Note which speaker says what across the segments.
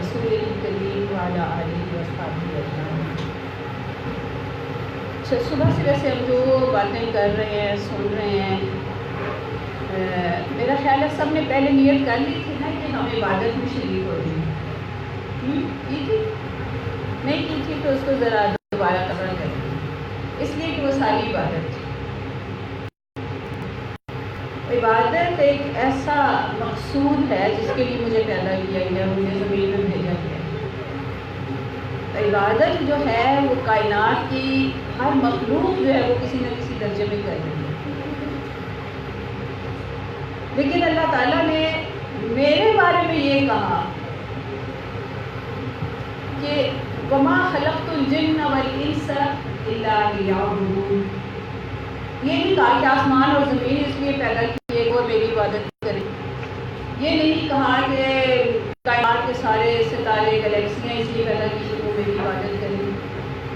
Speaker 1: رسولہ الکریم وعلی آلہ وصحبہ اجمعین۔ صبح سے ویسے ہم جو باتیں کر رہے ہیں سن رہے ہیں، میرا خیال ہے سب نے پہلے نیت کر لی تھی نا کہ ہم عبادت میں شریک ہو رہے ہیں، کی تھی؟ نہیں کی تھی تو اس کو ذرا دوبارہ قبر کریں، اس لیے کہ وہ ساری عبادت تھی۔ عبادت ایک ایسا مقصود ہے جس کے لیے مجھے پیدا کیا گیا، مجھے زمین میں بھیجا گیا۔ عبادت جو ہے وہ کائنات کی ہر مخلوق جو ہے وہ کسی نہ کسی درجے میں کر رہی ہے، لیکن اللہ تعالیٰ نے میرے بارے میں یہ کہا کہ وَمَا خَلَقْتُ الْجِنَّ وَالْإِنسَ إِلَّا لِيَعْبُدُونِ۔ یہ نہیں کہا کہ آسمان اور زمین اس لیے پیدا کیے وہ میری عبادت کریں، یہ نہیں کہا کہ کائنات کے سارے ستارے گلیکسیاں اس لیے پیدا کی کہ وہ میری عبادت کریں،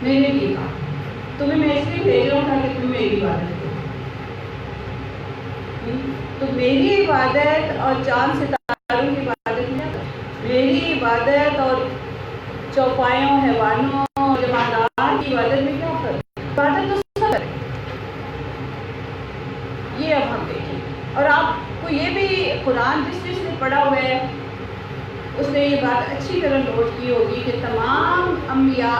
Speaker 1: میں نے یہ کہا تمہیں میں اس لیے بھیج رہا ہوں تاکہ تم میری عبادت کرو۔ تو میری عبادت اور چاند ستاروں کی عبادت کیا کریں؟ میری عبادت اور چوپایوں حیوانوں جمادات کی عبادت میں کیا فرق؟ عبادت تو سب کریں، یہ اب ہم دیکھیں۔ اور آپ کو یہ بھی قرآن جس نے پڑھا ہوا ہے اس نے یہ بات اچھی طرح نوٹ کی ہوگی کہ تمام انبیاء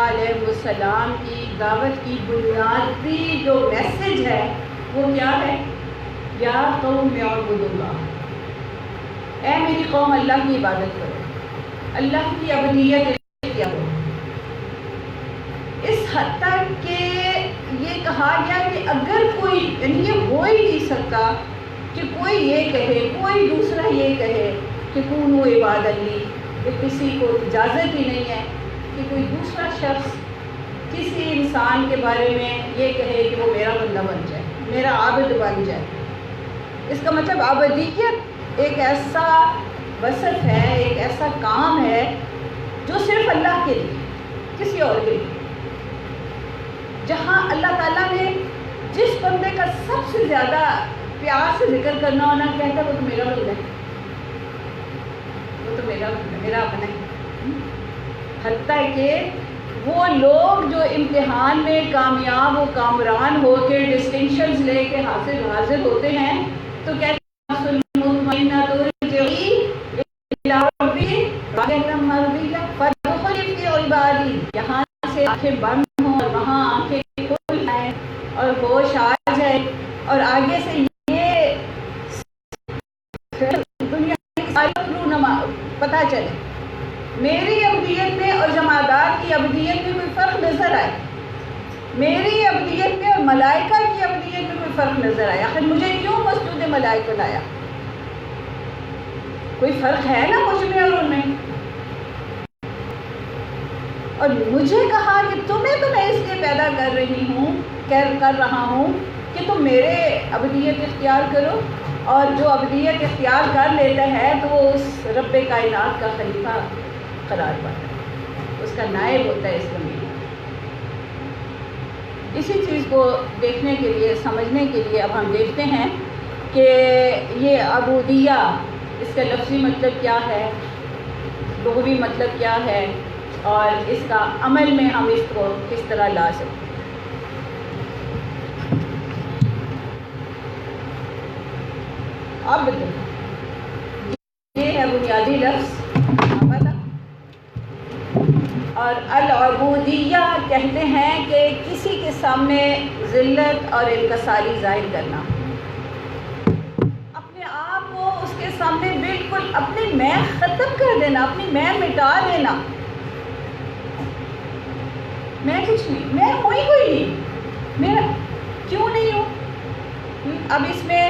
Speaker 1: علیہ السلام کی دعوت کی بنیادی جو میسج ہے وہ کیا ہے؟ یا قوم اعبدوا اللہ، اے میری قوم اللہ کی عبادت کرو، اللہ کی عبودیت کیا ہو۔ اس حد تک کہ یہ کہا گیا کہ اگر کوئی، یعنی یہ ہو ہی نہیں سکتا کہ کوئی یہ کہے، کوئی دوسرا یہ کہے کہ کونوا عباد لی، کہ کسی کو اجازت ہی نہیں ہے کہ کوئی دوسرا شخص کسی انسان کے بارے میں یہ کہے کہ وہ میرا بندہ بن جائے، میرا عابد بن جائے۔ اس کا مطلب عبودیت ایک ایسا وصف ہے، ایک ایسا کام ہے جو صرف اللہ کے لیے، کسی اور کے لیے۔ جہاں اللہ تعالیٰ نے جس بندے کا سب سے زیادہ پیار سے ذکر کرنا ہونا کہتا ہے وہ تو میرا بندہ ہے، وہ تو میرا اپنا ہے۔ حتیٰ کہ وہ لوگ جو امتحان میں کامیاب و کامران ہو کے ڈسٹنکشنز لے کے حاضر ہوتے ہیں تو کہتے ہیں یہاں سے آنکھیں بند ہوں اور وہاں آنکھیں کھل جائیں اور ہوش آ جائے اور آگے سے یہ دنیا کی ساری پتہ چلے، میری عبودیت میں اور جمادات کی عبودیت میں کوئی فرق نظر آئے، میری عبودیت میں اور ملائکہ کی عبودیت میں کوئی فرق نظر آیا۔ آخر مجھے کیوں مسجود ملائکہ لایا؟ کوئی فرق ہے نا مجھ میں اور ان میں؟ اور مجھے کہا کہ تمہیں تو میں اس لیے پیدا کر رہا ہوں کہ تم میرے عبودیت اختیار کرو، اور جو عبودیت اختیار کر لیتا ہے تو وہ اس رب کائنات کا خلیفہ قرار پاتا ہے، اس کا نائب ہوتا ہے اس زمین میں۔ اسی چیز کو دیکھنے کے لیے، سمجھنے کے لیے اب ہم دیکھتے ہیں کہ یہ عبودیہ، اس کا لفظی مطلب کیا ہے، لغوی مطلب کیا ہے، اور اس کا عمل میں ہم اس کو کس طرح لا سکتے ہیں۔ عبد یہ ہے بنیادی لفظ عبد، اور العبودیہ کہتے ہیں کہ کسی کے سامنے ذلت اور انکساری ظاہر کرنا، اپنے آپ کو اس کے سامنے بالکل اپنی میں ختم کر دینا، اپنی میں مٹا دینا، میں کچھ نہیں، میں ہوں ہی کوئی نہیں، میں کیوں نہیں ہوں۔ اب اس میں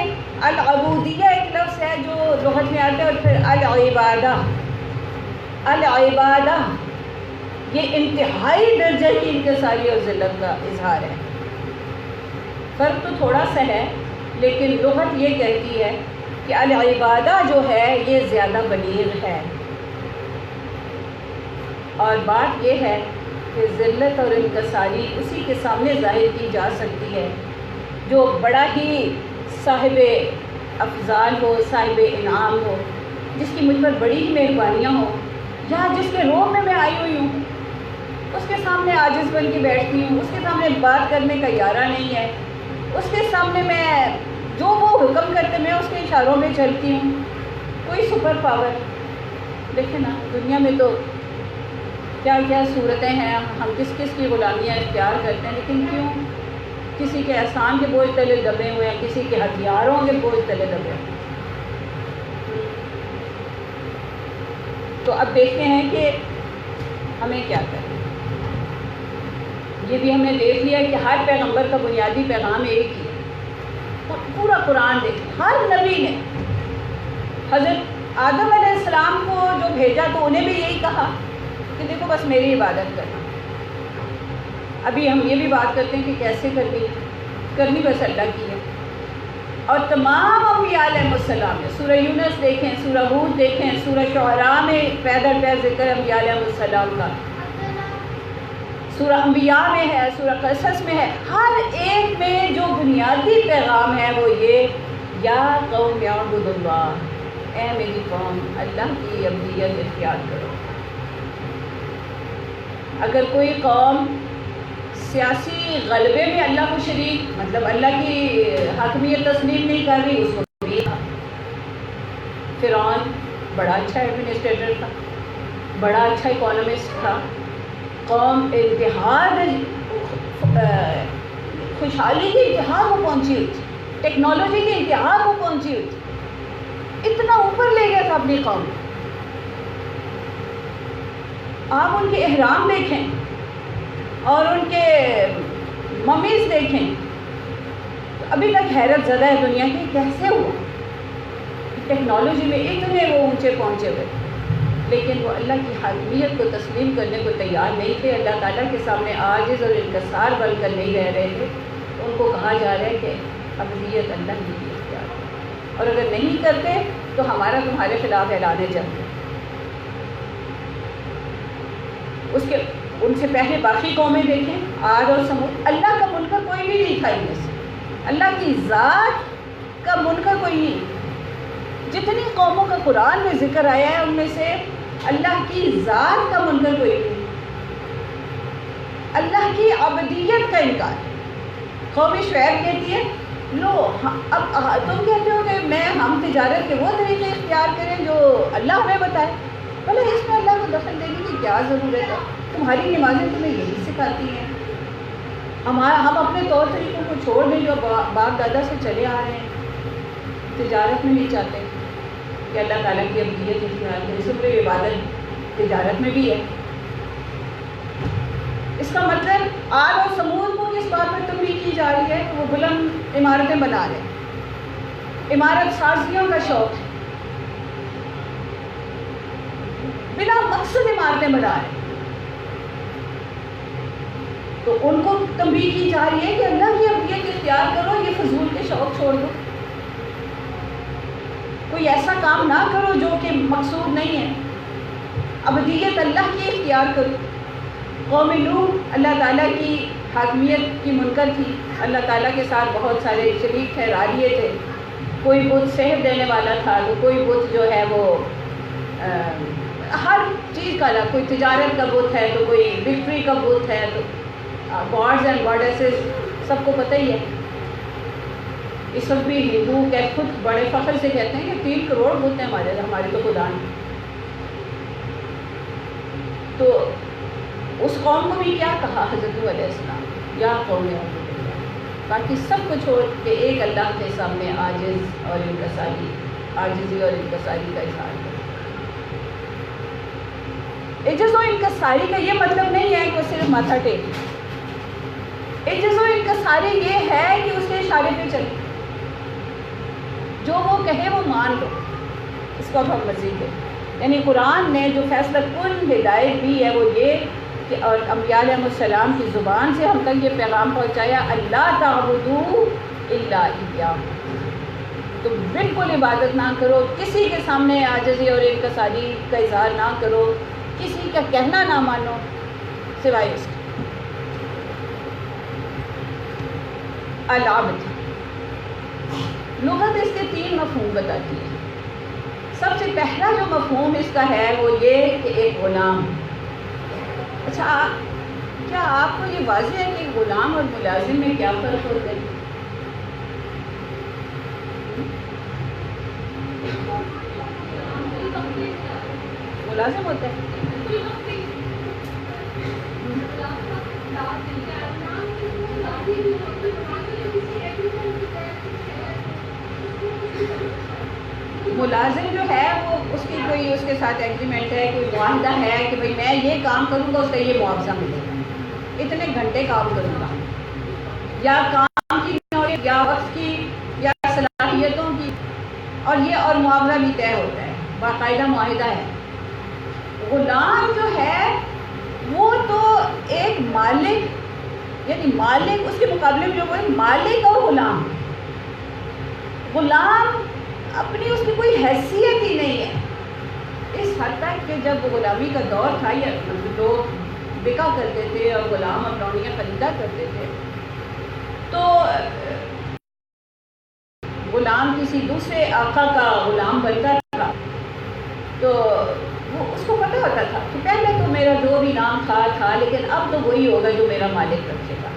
Speaker 1: العبودیہ ایک لفظ ہے جو لغت میں آتا ہے، اور پھر العبادہ یہ انتہائی درجہ کی انکساری اور ذلت کا اظہار ہے۔ فرق تو تھوڑا سا ہے، لیکن لغت یہ کہتی ہے کہ العبادہ جو ہے یہ زیادہ بلیغ ہے، اور بات یہ ہے کہ ذلت اور انکساری اسی کے سامنے ظاہر کی جا سکتی ہے جو بڑا ہی صاحب افضال ہو، صاحب انعام ہو، جس کی مجھ پر بڑی ہی مہربانیاں ہوں، جہاں جس کے روم میں آئی ہوئی ہوں اس کے سامنے عاجز بن کے بیٹھتی ہوں، اس کے سامنے بات کرنے کا یارہ نہیں ہے، اس کے سامنے میں جو وہ حکم کرتے میں اس کے اشاروں میں چلتی ہوں، کوئی سپر پاور۔ دیکھیں نا دنیا میں تو کیا کیا صورتیں ہیں، ہم کس کس کی غلامیاں اختیار کرتے ہیں، لیکن کیوں کسی کے احسان کے بوجھ تلے دبے ہوئے ہیں، کسی کے ہتھیاروں کے بوجھ تلے دبے ہوئے ہیں۔ تو اب دیکھتے ہیں کہ ہمیں کیا کریں۔ یہ بھی ہم نے دیکھ لیا کہ ہر پیغمبر کا بنیادی پیغام ایک ہی ہے۔ پورا قرآن دیکھیں، ہر نبی نے حضرت آدم علیہ السلام کو جو بھیجا تو انہیں بھی یہی کہا کہ دیکھو بس میری عبادت کرنا۔ ابھی ہم یہ بھی بات کرتے ہیں کہ کیسے کرنی بس اللہ کی ہے۔ اور تمام انبیاء علیہ السلام میں سورہ یونس دیکھیں، سورہ ہود دیکھیں، سورہ شعراء میں پیدر پہ ذکر انبیاء علیہ السلام کا، سورہ انبیاء میں ہے، سورہ قصص میں ہے، ہر ایک میں جو بنیادی پیغام ہے وہ یہ یا قوم اعبدوا اللہ، اے میری قوم اللہ کی عبودیت اختیار کرو۔ اگر کوئی قوم سیاسی غلبے میں اللہ کو شریک، مطلب اللہ کی حاکمیت تسلیم نہیں کر رہی، اس کو بھی فرعون بڑا اچھا ایڈمنسٹریٹر تھا، بڑا اچھا اکانومسٹ تھا، قوم اتحاد خوشحالی کی انتہا کو پہنچی ہوئی تھی، ٹیکنالوجی کی انتہا کو پہنچی ہوئی تھی، اتنا اوپر لے گیا تھا اپنی قوم۔ آپ ان کے احرام دیکھیں اور ان کے ممیز دیکھیں، ابھی تک حیرت زدہ ہے دنیا کی کیسے ہوا، ٹیکنالوجی میں اتنے وہ اونچے پہنچے ہوئے، لیکن وہ اللہ کی حاکمیت کو تسلیم کرنے کو تیار نہیں تھے، اللہ تعالیٰ کے سامنے عاجز اور انکسار بن کر نہیں رہ رہے تھے۔ ان کو کہا جا رہا ہے کہ عبودیت اللہ کی اختیار ہے، اور اگر نہیں کرتے تو ہمارا تمہارے خلاف اعلان جنگ ہے۔ اس کے ان سے پہلے باقی قومیں دیکھیں، عاد اور سمود، اللہ کا منکر کوئی بھی نہیں تھا ان میں سے، اللہ کی ذات کا منکر کوئی نہیں۔ جتنی قوموں کا قرآن میں ذکر آیا ہے ان میں سے اللہ کی ذات کا منکر کوئی نہیں، اللہ کی عبودیت کا انکار۔ قوم شعیب کہتی ہے لو اب تم کہتے ہو کہ ہم تجارت کے وہ طریقے اختیار کریں جو اللہ ہمیں بتائے، بھلے اس میں اللہ کو دخل دینے کی کیا ضرورت ہے، تمہاری نمازیں تمہیں یہی سکھاتی ہیں، ہم اپنے طور طریقوں کو چھوڑ دیں جو باپ دادا سے چلے آ رہے ہیں، تجارت میں نہیں چاہتے کہ اللہ تعالیٰ کی عبودیت اختیار کرے، سب عبادت تجارت میں بھی ہے۔ اس کا مطلب عاد اور سمود کو کس بات پر تنبیہ کی جا رہی ہے کہ وہ بلند عمارتیں بنا رہے ہیں، عمارت سازیوں کا شوق ہے، بلا مقصد عمارتیں بنا رہے ہیں، تو ان کو تنبیہ کی جا رہی ہے کہ اللہ کی عبودیت اختیار کرو، یہ فضول کے شوق چھوڑ دو، کوئی ایسا کام نہ کرو جو کہ مقصود نہیں ہے، عبودیت اللہ کی اختیار کرو۔ قوم نوح اللہ تعالیٰ کی حاکمیت کی منکر تھی، اللہ تعالیٰ کے ساتھ بہت سارے شریک ٹھہراریے تھے، کوئی بت صحت دینے والا تھا تو کوئی بت جو ہے وہ ہر چیز کا الگ، کوئی تجارت کا بت ہے تو کوئی وکٹری کا بت ہے، تو گاڈز اینڈ گاڈیسز سب کو پتہ ہی ہے۔ اس وقت بھی ہندو خود بڑے فخر سے کہتے ہیں کہ 3 کروڑ بت ہیں ہمارے تو خدا ہیں۔ تو اس قوم کو بھی کیا کہا حضرت نوح علیہ السلام، یا قوم اعبدوا اللہ، باقی سب کو چھوڑ کے ایک اللہ کے سامنے عاجزی اور انکساری کا اظہار کریں۔ عجز و انکساری کا یہ مطلب نہیں ہے کہ وہ صرف ماتھا ٹیک، عجز و انکساری یہ ہے کہ اس کے اشارے پہ چلے، جو وہ کہے وہ مان لو، اس کو اب ہم مزید دیں۔ یعنی قرآن نے جو فیصلہ کن ہدایت دی ہے وہ یہ کہ اور انبیاء علیہ السلام کی زبان سے ہم تک یہ پیغام پہنچایا، اللہ تعبدوا الا ایاہ، تم بالکل عبادت نہ کرو، کسی کے سامنے عاجزی اور انکساری کا اظہار نہ کرو، کسی کا کہنا نہ مانو سوائے اس کے۔ العبد لغت اس کے 3 مفہوم بتاتی ہے۔ سب سے پہلا جو مفہوم اس کا ہے وہ یہ کہ ایک غلام. اچھا کیا آپ کو یہ واضح ہے کہ غلام اور ملازم میں کیا فرق ہوتا ہے؟ ملازم ہوتا ہے ملازم جو ہے وہ اس کی کوئی اس کے ساتھ ایگریمنٹ ہے، کوئی معاہدہ ہے کہ بھئی میں یہ کام کروں گا اس کا یہ معاوضہ ملے گا، اتنے گھنٹے کام کروں گا، یا کام کی نوعیت یا وقت کی یا صلاحیتوں کی، اور معاوضہ بھی طے ہوتا ہے، باقاعدہ معاہدہ ہے. غلام جو ہے وہ تو ایک مالک، یعنی مالک اس کے مقابلے میں جو وہ مالک اور غلام اپنی اس کی کوئی حیثیت ہی نہیں ہے. اس حد تک کہ جب غلامی کا دور تھا یا لوگ بکا کرتے تھے اور غلام اور لونیاں خریدا کرتے تھے تو غلام کسی دوسرے آقا کا غلام بنتا تھا تو وہ اس کو پتہ ہوتا تھا کہ پہلے تو میرا جو بھی نام تھا لیکن اب تو وہی ہوگا جو میرا مالک رکھے گا.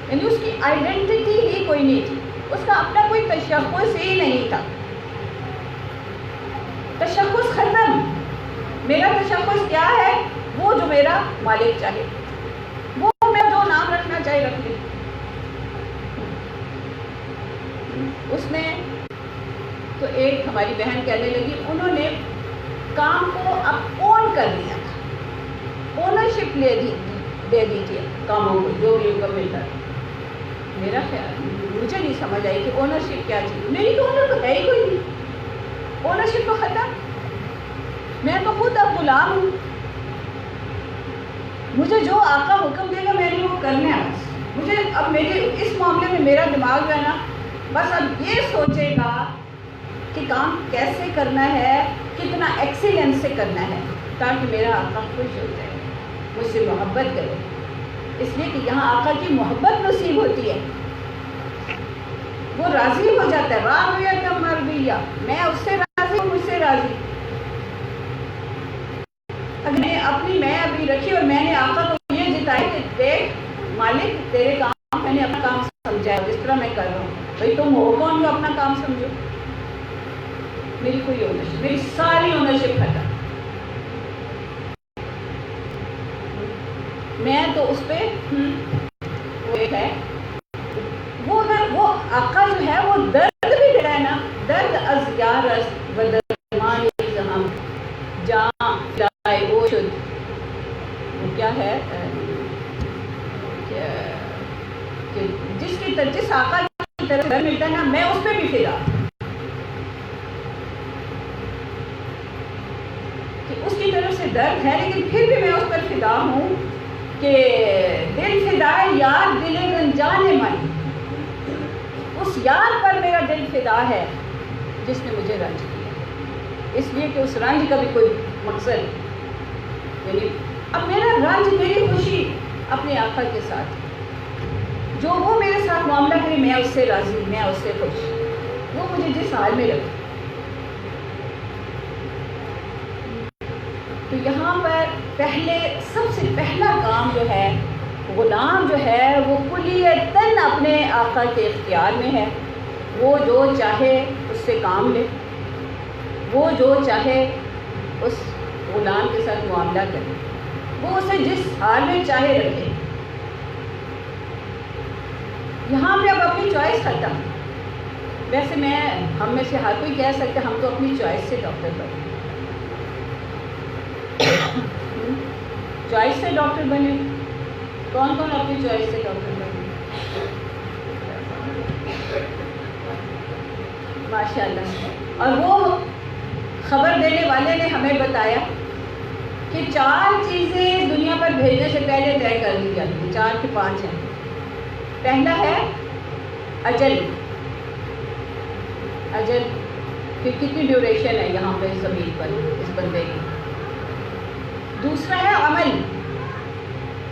Speaker 1: یعنی اس کی آئیڈینٹی ہی کوئی نہیں تھی، اس کا اپنا کوئی تشخص ہی نہیں تھا. تشخص ختم. میرا تشخص کیا ہے؟ وہ جو میرا مالک چاہے، وہ میں جو نام رکھنا چاہے رکھ لیں. اس نے تو ایک ہماری بہن کہنے لگی انہوں نے کام کو اب اون کر لیا تھا، اونرشپ دے دی تھی کاموں کو جو بھی ان کو ملتا تھا. میرا خیال مجھے نہیں سمجھ آئی کہ اونرشپ کیا چیز، میری تو اونر تو ہے ہی کوئی نہیں، اونرشپ تو ختم. میں تو خود اب غلام ہوں، مجھے جو آقا حکم دے گا میں نے وہ کرنا ہے. بس مجھے اب میرے اس معاملے میں میرا دماغ جو ہے نا بس اب یہ سوچے گا کہ کام کیسے کرنا ہے، کتنا ایکسیلنس سے کرنا ہے تاکہ میرا آقا خوش ہو جائے، مجھ سے محبت کرے. اس لیے کہ یہاں آقا کی محبت نصیب ہوتی ہے، وہ راضی ہو جاتا ہے. راضیہ مرضیہ، میں اس سے راضی ہوں، مجھ سے راضی. اگر میں اپنی میں ابھی رکھی اور میں نے آقا کو یہ جتایا کہ دیکھ مالک تیرے کام میں نے اپنا کام سمجھا ہے جس طرح میں کر رہا ہوں، بھائی تم ہو کون جو اپنا کام سمجھو؟ میری کوئی اونرشپ، میری ساری اونرشپ ختم. میں تو اس پہ وہ آقا جو ہے وہ درد بھی دے رہا ہے نا، درد از یارس و درمان زہم جاں لائے وہ شد، وہ کیا ہے کہ جس آقا کی طرف درد ملتا ہے نا میں اس پہ بھی فدا، کہ اس کی طرف سے درد ہے لیکن پھر بھی میں اس پر فدا ہوں کہ دل فدائے یار دل رنجان من، اس یار پر میرا دل فدا ہے جس نے مجھے رنج کیا. اس لیے کہ اس رنج کا بھی کوئی مقصد، یعنی اب میرا رنج میری خوشی اپنے آقا کے ساتھ، جو وہ میرے ساتھ معاملہ کرے میں اس سے راضی، میں اس سے خوش، وہ مجھے جس حال میں رکھے. تو یہاں پر سب سے پہلا کام جو ہے غلام جو ہے وہ کلیتاً اپنے آقا کے اختیار میں ہے. وہ جو چاہے اس سے کام لے، وہ جو چاہے اس غلام کے ساتھ معاملہ کرے، وہ اسے جس حال میں چاہے رکھے. یہاں پہ اب اپنی چوائس ختم. ویسے ہم میں سے ہر کوئی کہہ سکتے ہم تو اپنی چوائس سے ڈاکٹر بنے، چوائس سے ڈاکٹر بنے. کون کون اپنی چوائس سے ڈاکٹر بنے؟ ماشاء اللہ. اور وہ خبر دینے والے نے ہمیں بتایا کہ 4 چیزیں دنیا پر بھیجنے سے پہلے طے کر لی جاتی ہیں، 4 کے 5 ہیں. پہلا ہے اجل کہ کتنی ڈیوریشن ہے یہاں پہ زمین پر اس بندے کی. دوسرا ہے عمل،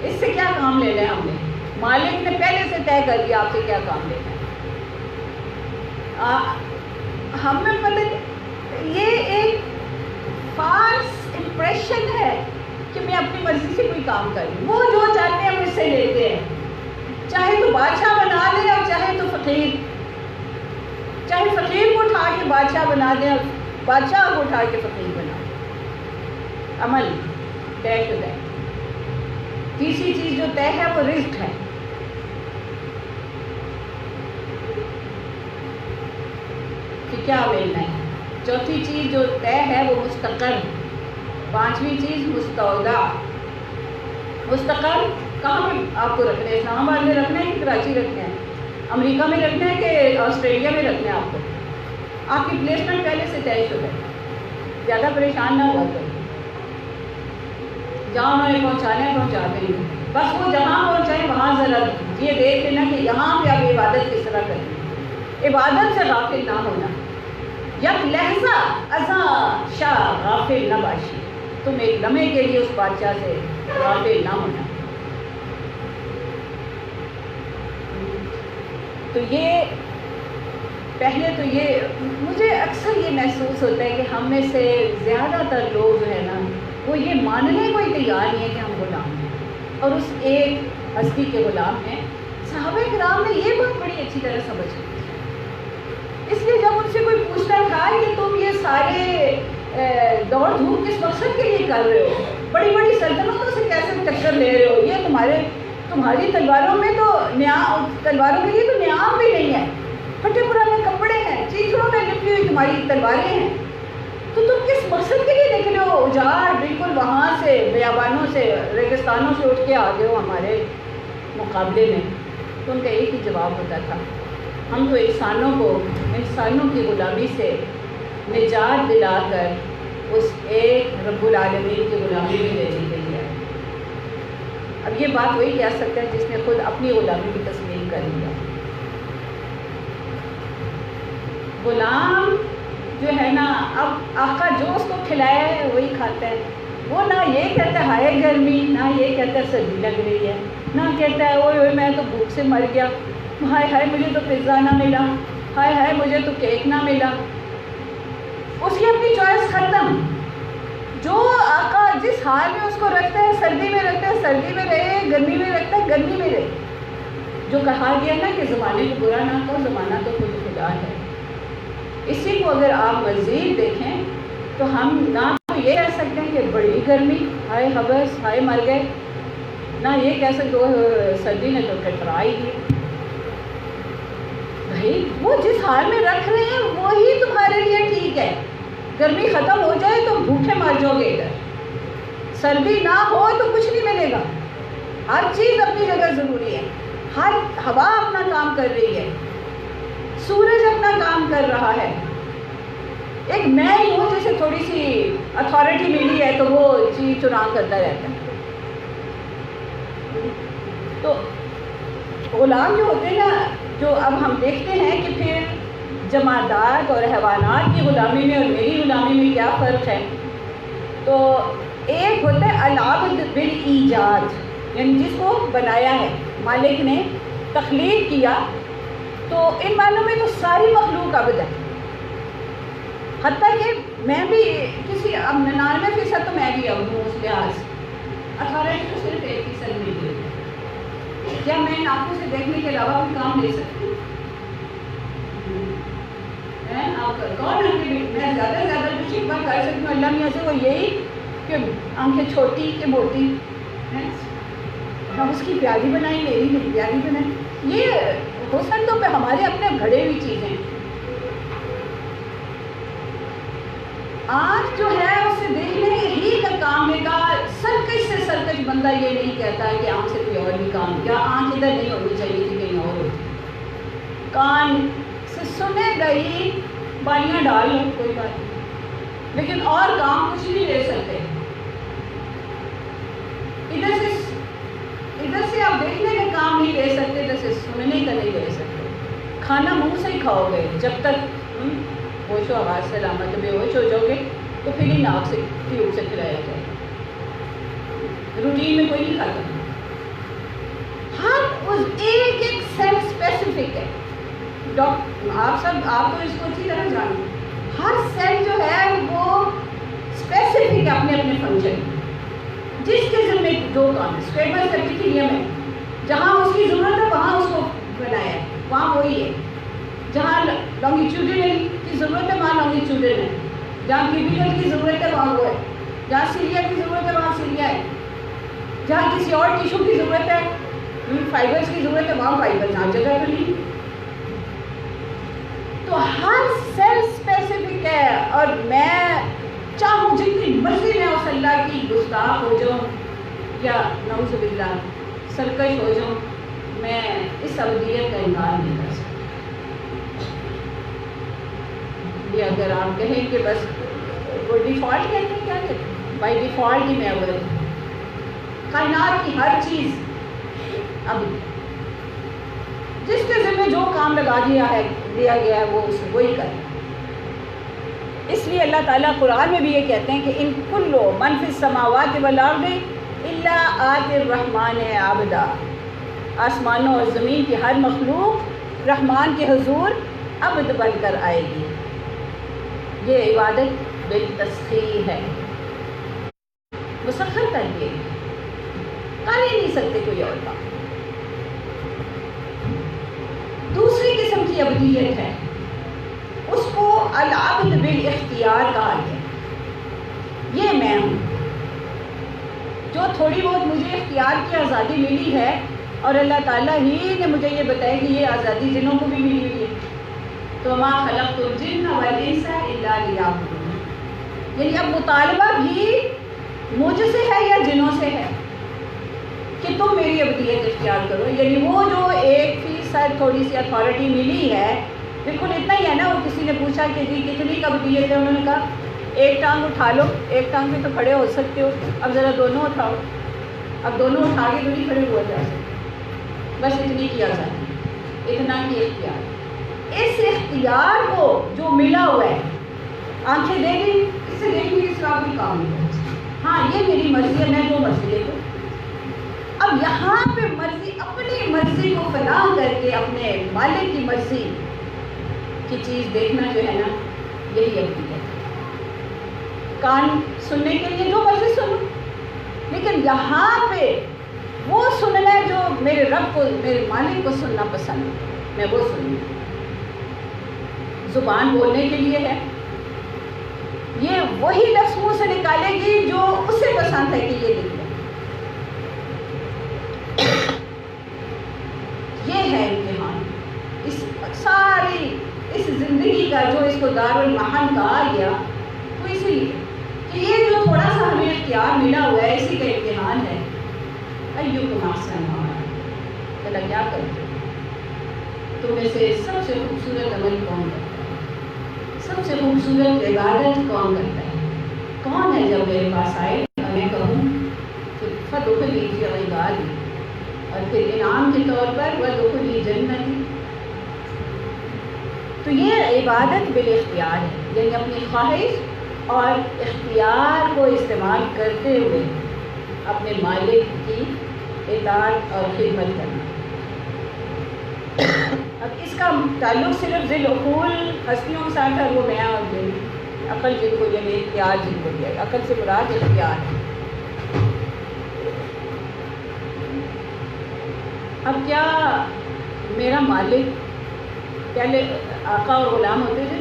Speaker 1: اس سے کیا کام لینا ہے ہم نے، مالک نے پہلے سے طے کر دیا آپ سے کیا کام لینا ہے. ہم میں پتہ یہ ایک فالس امپریشن ہے کہ میں اپنی مرضی سے کوئی کام کر لوں. وہ جو چاہتے ہیں مجھ سے لیتے ہیں، چاہے تو بادشاہ بنا دیں اور چاہے تو فقیر، چاہے فقیر کو اٹھا کے بادشاہ بنا دیں اور بادشاہ کو اٹھا کے فقیر بنا دیں. عمل طے شدہ ہے. تیسری چیز جو طے ہے وہ رزق ہے. کہ کیا ملنا ہے. چوتھی چیز جو طے ہے وہ مستقر. پانچویں چیز مستودع. مستقر کہاں پہ آپ کو رکھنا ہے؟ اسلام آباد میں رکھنا ہے کہ کراچی رکھنا ہے؟ امریکہ میں رکھنا ہے کہ آسٹریلیا میں رکھنا ہے؟ آپ کو آپ کی پلیسمنٹ پہلے سے طے شدہ ہے. زیادہ پریشان نہ ہوا کریں. جہاں انہوں نے پہنچانا ہے پہنچا دیں گے. بس وہ جہاں پہنچائیں وہاں ذرا یہ دیکھ لینا کہ یہاں پہ آپ عبادت کس طرح کریں. عبادت سے غافل نہ ہونا. یک لہجہ ازاں شاہ غافل نہ باشی. تم ایک لمحے کے لیے اس بادشاہ سے غافل نہ ہونا. تو یہ پہلے تو یہ مجھے اکثر یہ محسوس ہوتا ہے کہ ہم میں سے زیادہ تر لوگ جو ہے نا وہ یہ ماننے کو ہی تیار نہیں ہے کہ ہم غلام ہیں اور اس ایک ہستی کے غلام ہیں. صحابہ کرام نے یہ بات بڑی اچھی طرح سمجھ لی. اس لیے جب ان سے کوئی پوچھتا تھا کہ تم یہ سارے دوڑ دھوپ کس مقصد کے لیے کر رہے ہو، بڑی بڑی سلطنتوں سے کیسے ٹکر لے رہے ہو، یہ تمہاری تلواروں میں تو تلواروں کے لیے تو نیام بھی نہیں ہے، پھٹے پرانے کپڑے ہیں، چیخڑوں میں لپٹی ہوئی تمہاری تلواریں ہیں، تو تم کس مقصد کے لیے نکلے ہو؟ اجاڑ بالکل وہاں سے بیابانوں سے ریگستانوں سے اٹھ کے آ گئے ہو ہمارے مقابلے میں. تو ان کا ایک ہی جواب ہوتا تھا، ہم تو انسانوں کی غلامی سے نجات دلا کر اس ایک رب العالمین کی غلامی میں لے لی گئی ہے. اب یہ بات وہی کہہ سکتا ہے جس نے خود اپنی غلامی کی تسلیم کر لیا. غلام جو ہے نا اب آقا جو اس کو کھلایا ہے وہی کھاتا ہے. وہ نہ یہ کہتا ہے ہائے گرمی، نہ یہ کہتا ہے سردی لگ رہی ہے، نہ کہتا ہے اوئے اوئے میں تو بھوک سے مر گیا، ہائے ہائے مجھے تو پیزا نہ ملا، ہائے ہائے مجھے تو کیک نہ ملا. اس کی اپنی چوائس ختم. جو آقا جس حال میں اس کو رکھتا ہے، سردی میں رکھتا ہے سردی میں رہے، گرمی میں رکھتا ہے گرمی میں رہے. جو کہا گیا نا کہ زمانے کو برا نہ کہو، زمانہ تو خود خدا ہے. اسی کو اگر آپ مزید دیکھیں تو ہم نہ تو یہ کہہ سکتے ہیں کہ بڑی گرمی، ہائے حبس، ہائے مر گئے، نہ یہ کہہ سکتے ہو سردی نے تو کٹرا ہی دی. بھائی وہ جس حال میں رکھ رہے ہیں وہی تمہارے لیے ٹھیک ہے. گرمی ختم ہو جائے تو بھوکے مر جاؤ گے ادھر، سردی نہ ہو تو کچھ نہیں ملے گا. ہر چیز اپنی جگہ ضروری ہے. ہر ہوا اپنا کام کر رہی ہے، سورج اپنا کام کر رہا ہے. ایک میں ہی ہوں جیسے تھوڑی سی اتھارٹی ملی ہے تو وہ چیز چران کرتا رہتا ہے. تو غلام جو ہوتے ہیں نا، جو اب ہم دیکھتے ہیں کہ پھر جمادات اور حیوانات کی غلامی میں اور میری غلامی میں کیا فرق ہے. تو ایک ہوتا ہے العبد بالایجاد، یعنی جس کو بنایا ہے مالک نے، تخلیق کیا. تو ان معنوں میں تو ساری مخلوق عبد ہے. حتیٰ کہ میں بھی کسی 99% تو میں بھی عبد ہوں اس لحاظ سے. اتھارٹی تو صرف 1% ملی ہے. کیا میں ان آنکھوں سے دیکھنے کے علاوہ کوئی کام لے سکتی ہوں؟ آپ کون ہے کہ میں زیادہ سے زیادہ جو شکوہ کر سکتی ہوں اللہ میاں سے وہ یہی کہ آنکھیں چھوٹی کہ موٹی ہیں. ہم اس کی پیاری بنائیں، میری پیاری بنائیں. یہ حسن تو ہمارے اپنے گھڑے ہوئی چیزیں. آنکھ جو ہے اسے دیکھنے ہی کا کام ہے. کا سرکش سے سرکش بندہ یہ نہیں کہتا ہے کہ آنکھ سے کوئی اور بھی کام کیا. آنکھ ادھر نہیں ہونی چاہیے تھی، کہیں اور ہوتی. کان سے سنے گئی، بالیاں ڈال لو کوئی بات نہیں، لیکن اور کام کچھ نہیں لے سکتے. ادھر سے آپ دیکھنے کا کام نہیں لے سکتے، ادھر سے سننے کا نہیں لے سکتے. کھانا منہ سے ہی کھاؤ گے جب تک ہوش و آواز سلامت. بے ہوش ہو جاؤ گے تو پھر ہی ناک سے ٹیوب سے کھلایا جائے. روٹین میں کوئی نہیں کھاتا. ہر اس ایک سیل اسپیسیفک ہے. آپ تو اس کو اچھی طرح جانتے ہیں. ہر سیل جو ہے وہ اسپیسیفک اپنے اپنے فنکشن، جس کے ذمہ جو کام ہے اسٹیپ بائی اسٹیپ کی نیم ہے، جہاں اس کی ضرورت ہے وہاں اس کو بنایا ہے، وہاں وہی ہے، جہاں لانگیٹیوڈنل کی ضرورت ہے وہاں لانگیٹیوڈنل ہے، جہاں کیوبیکل کی ضرورت ہے وہاں وہ ہے، جہاں سیلیا کی ضرورت ہے وہاں سیلیا ہے، جہاں کسی اور ٹیشو کی ضرورت ہے، فائبرز کی ضرورت ہے وہاں فائبر، جہاں جگہ تو نہیں۔ تو ہر سیل اسپیسیفک ہے، اور میں چاہوں جتنی مرضی میں اس اللہ کی گستاخ ہو جاؤں یا نعوذ باللہ سرکش ہو جاؤں، میں اس ابدیت کا انکار نہیں کر سکتی۔ یہ اگر آپ کہیں کہ بس وہ ڈیفالٹ کہتے ہیں، کیا کہتے ہیں، بائی ڈیفالٹ ہی میں ابد، کائنات کی ہر چیز اب جس کے ذمہ جو کام لگا دیا گیا ہے وہ اس وہی کرے۔ اس لیے اللہ تعالیٰ قرآن میں بھی یہ کہتے ہیں کہ ان کل من فی السماوات والارض الا آتی الرحمن عبدا، آسمانوں اور زمین کی ہر مخلوق رحمان کے حضور عبد بن کر آئے گی۔ یہ عبادت بالتسخیر ہے، مسخر کر کے کر ہی نہیں سکتے کوئی اور کام۔ دوسری قسم کی عبدیت ہے، اس کو العبد بالاختیار کہا گیا۔ یہ میں ہوں جو تھوڑی بہت مجھے اختیار کی آزادی ملی ہے، اور اللہ تعالیٰ ہی نے مجھے یہ بتایا کہ یہ آزادی جنوں کو بھی ملی ہوئی ہے۔ تو ما خلقت الجن والانس الا لیعبدون، یعنی اب مطالبہ بھی مجھ سے ہے یا جنوں سے ہے کہ تم میری عبدیت اختیار کرو۔ یعنی وہ جو 1% تھوڑی سی اتھارٹی ملی ہے، بالکل اتنا ہی ہے نا۔ وہ کسی نے پوچھا کہ جی کتنی عبدیت ہے، انہوں نے کہا ایک ٹانگ اٹھا لو، ایک ٹانگ سے تو کھڑے ہو سکتے ہو، اب ذرا دونوں اٹھاؤ۔ اب دونوں اٹھا کے تو نہیں کھڑے ہوا جا سکتے، بس اتنی کی آزادی، اتنا کی اختیار۔ اس اختیار کو جو ملا ہوا ہے، آنکھیں دے دی، اس سے دیکھیں اس کا کوئی کام نہیں ہے، ہاں یہ میری مرضی ہے، میں جو مرضی دیکھوں۔ اب یہاں پہ مرضی، اپنی مرضی کو فنا کر کے اپنے مالک کی مرضی کی چیز دیکھنا جو ہے نا، یہی عبدیت ہے۔ کان سننے کے لیے جو مرضی سنو، لیکن یہاں پہ وہ سننا ہے جو میرے رب کو، میرے مالک کو سننا پسند ہے، میں وہ سنوں۔ زبان بولنے کے لیے ہے، یہ وہی لفظ منہ سے نکالے گی جو اسے پسند ہے کہ یہ نکلے۔ یہ ہے امتحان اس ساری اس زندگی کا، جو اس کو دارالمحن کہا گیا، تو اسی لیے کہ یہ جو تھوڑا سا ہمیں اختیار ملا ہوا ہے، اسی کا امتحان ہے۔ ایکم احسن عملا، اللہ کیا کرتے تم میں سے سب سے خوبصورت عمل کون کرتا ہے، سب سے خوبصورت عبادت کون کرتا ہے، کون ہے جب میرے پاس آئے اور میں کہوں کہ فادخلی فی عبادی، اور پھر انعام کے طور پر وادخلی جنتی۔ تو یہ عبادت بالاختیار ہے، یعنی اپنی خواہش اور اختیار کو استعمال کرتے ہوئے اپنے مالک کی اطاعت اور خدمت کرنا۔ اب اس کا تعلق صرف ذی العقول ہستیوں کے ساتھ ہے، وہ میں اور دل، عقل جن کو، یعنی اختیار جن کو دیا، عقل سے مراد اختیار ہے۔ اب کیا میرا مالک، پہلے آقا اور غلام ہوتے تھے،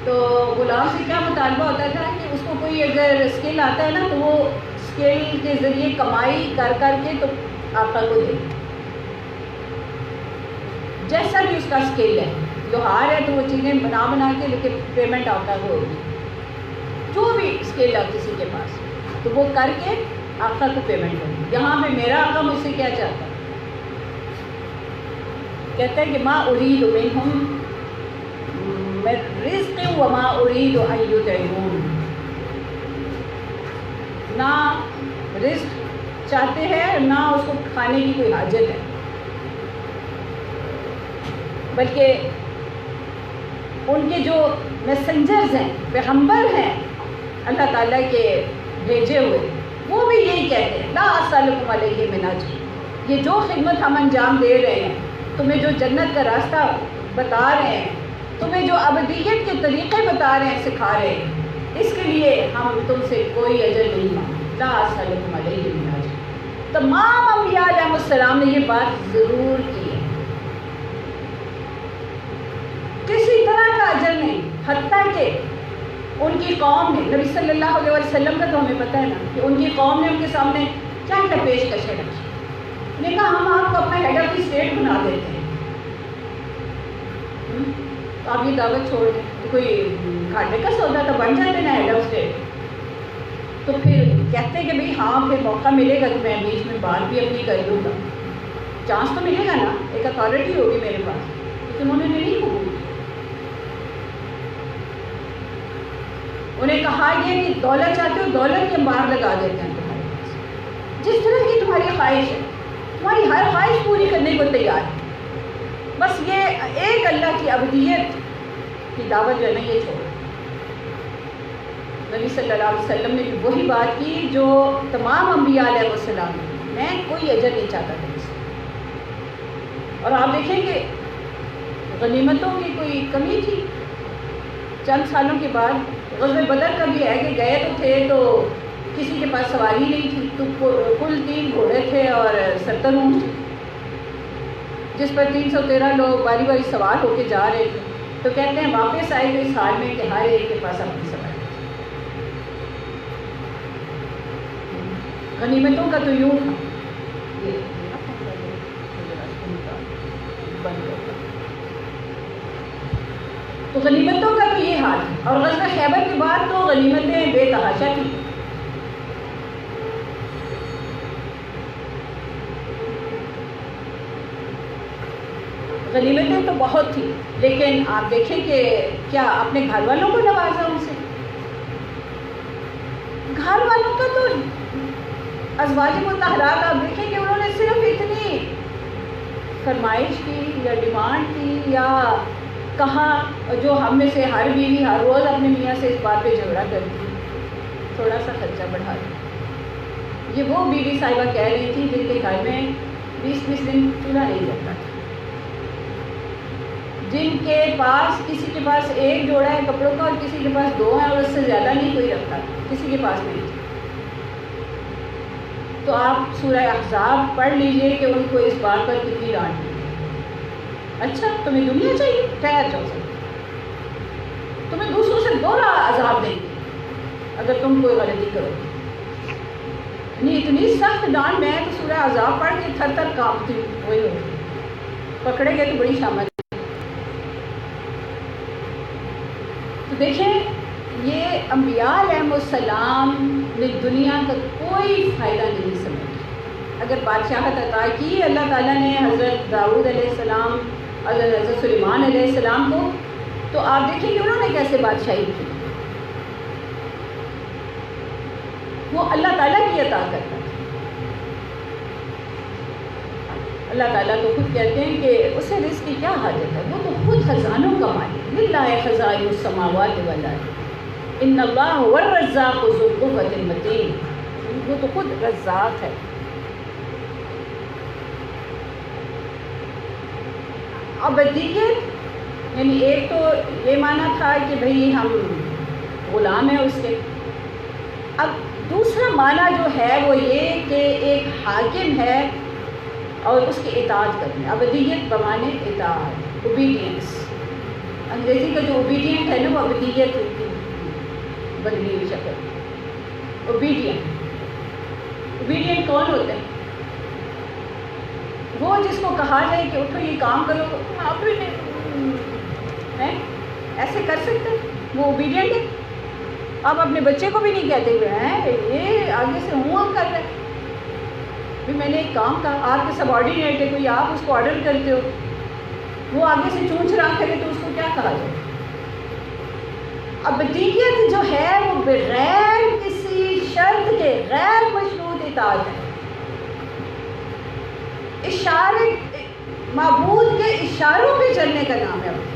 Speaker 1: تو غلام سے کیا مطالبہ ہوتا تھا کہ اس کو کوئی اگر اسکل آتا ہے نا، تو وہ اسکل کے ذریعے کمائی کر کر کے تو آقا کو دے، جیسا بھی اس کا اسکل ہے۔ جو ہار ہے تو وہ چیزیں بنا بنا کے، لیکن پیمنٹ آتا ہے وہ ہوگی، جو بھی اسکل ہے کسی کے پاس تو وہ کر کے آقا کو پیمنٹ ہوگی۔ یہاں پہ میرا آقا مجھ سے کیا چاہتا ہے، کہتا ہے کہ ما ارید منہم من رزق وما ارید ان یطعمون، نہ رزق چاہتے ہیں نہ اس کو کھانے کی کوئی حاجت ہے، بلکہ ان کے جو میسنجرز ہیں، پیغمبر ہیں اللہ تعالیٰ کے بھیجے ہوئے، وہ بھی یہی کہتے ہیں لا اسألکم علیہ من اجر، یہ جو خدمت ہم انجام دے رہے ہیں، تمہیں جو جنت کا راستہ بتا رہے ہیں، تمہیں جو ابدیت کے طریقے بتا رہے ہیں، سکھا رہے ہیں، اس کے لیے ہم تم سے کوئی اجر نہیں مانگتے، لا اسألکم علیہ من اجر۔ تمام انبیاء علیہ السلام نے یہ بات ضرور کی ہے، کسی طرح کا اجر نہیں، حتیٰ کہ ان کی قوم نے، نبی صلی اللہ علیہ وسلم کا تو ہمیں پتہ ہے نا کہ ان کی قوم نے ان کے سامنے کیا کیا پیشکشیں رکھی۔ انہوں نے کہا ہم آپ کو اپنا ہیڈ آف دی اسٹیٹ بنا دیتے ہیں، تو آپ یہ دعوت چھوڑ دیں، کوئی گھاٹے کا سودا تو بن جاتے نا ہیڈ آف اسٹیٹ۔ تو پھر کہتے کہ بھئی ہاں پھر موقع ملے گا تو میں بیچ میں بات بھی اپنی کر لوں گا، چانس تو ملے گا نا، ایک اتھارٹی ہوگی میرے پاس، لیکن انہوں نے نہیں قبول کی۔ انہیں کہا یہ کہ دولت چاہتے ہو، دولت کے انبار لگا دیتے ہیں تمہارے پاس، جس طرح کی تمہاری خواہش ہے، تمہاری ہر خواہش پوری کرنے کو تیار ہے، بس یہ ایک اللہ کی عبودیت کی دعوت جو ہے نا یہ چھوڑو۔ نبی صلی اللہ علیہ وسلم نے بھی وہی بات کی جو تمام انبیاء علیہ السلام نے، میں کوئی اجر نہیں چاہتا تھا اس سے۔ اور آپ دیکھیں کہ غنیمتوں کی کوئی کمی تھی؟ چند سالوں کے بعد غزوہ بدر کا بھی ہے کہ گئے تو تھے تو کسی کے پاس سواری نہیں تھی، تو کل 3 گھوڑے تھے اور 70 اونٹ تھے، جس پر 313 لوگ باری باری سوار ہو کے جا رہے تھے۔ تو کہتے ہیں واپس آئے ہوئے اس حال میں کہ ہر ایک کے پاس اپنی سواری۔ غنیمتوں کا تو یوں تھا، تو غنیمتوں کا تو یہ حال ہے۔ اور غزوہ خیبر کے بعد تو غنیمتیں بے تحاشا تھیں۔ غنیمتیں تو بہت تھیں، لیکن آپ دیکھیں کہ کیا اپنے گھر والوں کو نوازا ان سے؟ گھر والوں کا تو ازواج مطہرات آپ دیکھیں کہ انہوں نے صرف اتنی فرمائش کی یا ڈیمانڈ کی یا کہا، جو ہم میں سے ہر بیوی ہر روز اپنے میاں سے اس بات پہ جھگڑا کرتی ہے، تھوڑا سا خرچہ بڑھا دیں۔ یہ وہ بیوی صاحبہ کہہ رہی تھی جن کے گھر میں 20 دن چولہا نہیں جلتا تھا، جن کے پاس کسی کے پاس ایک جوڑا ہے کپڑوں کا اور کسی کے پاس 2 ہیں اور اس سے زیادہ نہیں کوئی رکھتا، کسی کے پاس نہیں۔ تو آپ سورہ احزاب پڑھ لیجئے کہ ان کو اس بات پر کتنی ڈانٹ دی۔ اچھا تمہیں دنیا چاہیے، ٹھہر جاؤ سر، تمہیں دوسروں سے دوہرا عذاب دیں گے اگر تم کوئی غلطی کرو۔ نہیں اتنی سخت ڈانٹ، میں تو سورہ احزاب پڑھ کے تھر تھر کانپتی ہوں، وہی ہوتی پکڑے گئے تو بڑی شامت۔ تو دیکھیں یہ انبیاء علیہ السلام نے دنیا کا کوئی فائدہ نہیں سمجھا۔ اگر بادشاہت عطا کی اللہ تعالیٰ نے حضرت داؤد علیہ السلام، حضرت سلیمان علیہ السلام کو، تو آپ دیکھیں کہ انہوں نے کیسے بادشاہی کی، وہ اللہ تعالیٰ کی عطا کرتا ہے۔ اللہ تعالیٰ تو خود کہتے ہیں کہ اسے رزق کی کیا حاجت ہے، وہ تو خود خزانوں کا مالک، للہ خزائن السماوات والارض ان اللہ هو الرزاق ذو القوة المتین، وہ تو خود رزاق ہے۔ عبدیت یعنی ایک تو یہ معنی تھا کہ بھئی ہم غلام ہیں اس کے، اب دوسرا معنی جو ہے وہ یہ کہ ایک حاکم ہے اور اس کی اطاعت کرنا۔ عبدیت بمانے اطاعت، اوبیڈینس، انگریزی کا جو اوبیڈینٹ ہے نا وہ عبدیت ہوتی ہے بدلی ہوئی شکل۔ اوبیڈینٹ کون ہوتے ہیں؟ وہ جس کو کہا جائے کہ اٹھو یہ کام کرو، آپ بھی نہیں ایسے کر سکتے، وہ اوبیڈینٹ ہے۔ آپ اپنے بچے کو بھی نہیں کہتے ہوئے ہیں یہ آگے سے ہوں کر رہے بھی میں نے ایک کام کہا، آپ کے سب آرڈینیٹ ہے کوئی، آپ اس کو آرڈر کرتے ہو، وہ آگے سے چونچ رہا کرے تو اس کو کیا کہا جائے؟ عبدیت جو ہے وہ بغیر کسی شرط کے غیر مشروط اطاعت ہے، اشارے معبود کے اشاروں پہ چلنے کا نام ہے عبدیت۔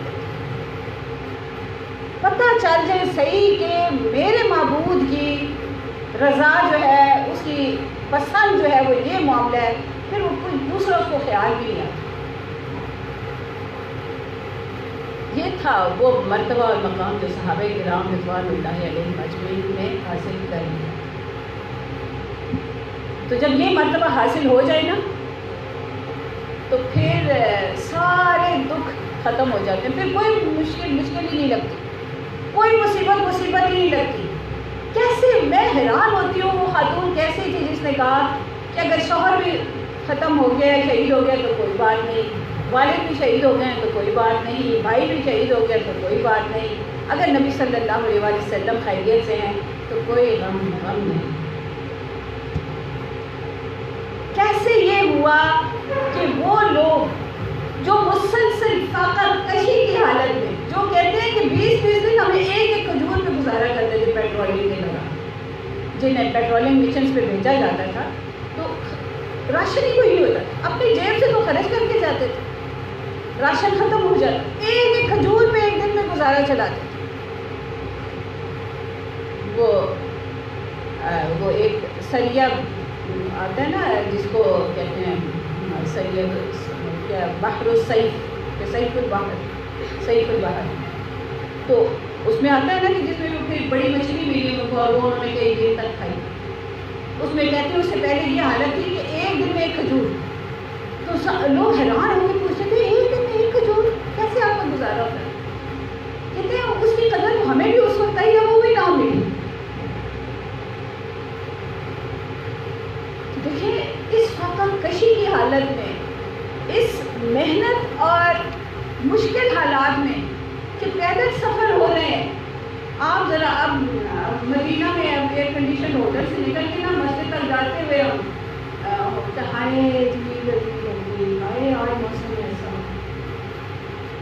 Speaker 1: پتہ چل جائے صحیح کہ میرے معبود کی رضا جو ہے، اس کی پسند جو ہے وہ یہ معاملہ ہے، پھر وہ کوئی دوسرا اس کو خیال بھی نہیں آتا۔ یہ تھا وہ مرتبہ اور مقام جو صحابہ کرام رضوان اللہ علیہم اجمعین نے حاصل کر لیا. تو جب یہ مرتبہ حاصل ہو جائے نا تو پھر سارے دکھ ختم ہو جاتے ہیں. پھر کوئی مشکل ہی نہیں لگتی, کوئی مصیبت ہی نہیں لگتی. کیسے میں حیران ہوتی ہوں وہ خاتون کیسی تھی جس نے کہا کہ اگر شوہر بھی ختم ہو گیا, شہید ہو گیا تو کوئی بات نہیں, والد بھی شہید ہو گئے ہیں تو کوئی بات نہیں, بھائی بھی شہید ہو گیا تو کوئی بات نہیں, اگر نبی صلی اللہ علیہ وسلم خیریت سے ہیں تو کوئی غم نہیں. کیسے یہ ہوا کہ وہ لوگ جو مسلسل فاقہ کشی کی حالت میں, جو کہتے ہیں کہ 20 دن ہمیں ایک کھجور پہ گزارا کرتے تھے پیٹرولنگ کے دوران, جنہیں پیٹرولنگ مشنز پہ بھیجا جاتا تھا تو راشن ہی کوئی نہیں ہوتا, اپنی جیب سے تو خرچ کر کے جاتے تھے, راشن ختم ہو جاتا, ایک کھجور پہ ایک دن میں گزارا چلاتے تھے. وہ ایک سریہ آتا ہے نا جس کو کہتے ہیں سریہ کیا, بحر السیف, سیف البحر, تو اس میں آتا ہے نا کہ جس میں پھر بڑی مچھلی ملی ان کو اور وہ انہوں نے کئی دن تک کھائی. اس میں کہتے ہیں اس سے پہلے یہ حالت تھی کہ ایک دن میں ایک کھجور. تو لوگ حیران ہو کے پوچھتے تھے ایک دن میں ایک کھجور کیسے آپ کا گزارا ہوتا ہے؟ کہتے ہیں اس کی قدر ہمیں بھی اس وقت آئی ہے, وہ بھی نہ ملی. دیکھیں اس فاقہ کشی کی حالت میں, اس محنت اور مشکل حالات میں کہ پیدل سفر ہو رہے ہیں. آپ ذرا اب مدینہ میں اب ایئر کنڈیشن ہوٹل سے نکل کے نا مسجد تک جاتے ہوئے ہائے آج موسم ایسا,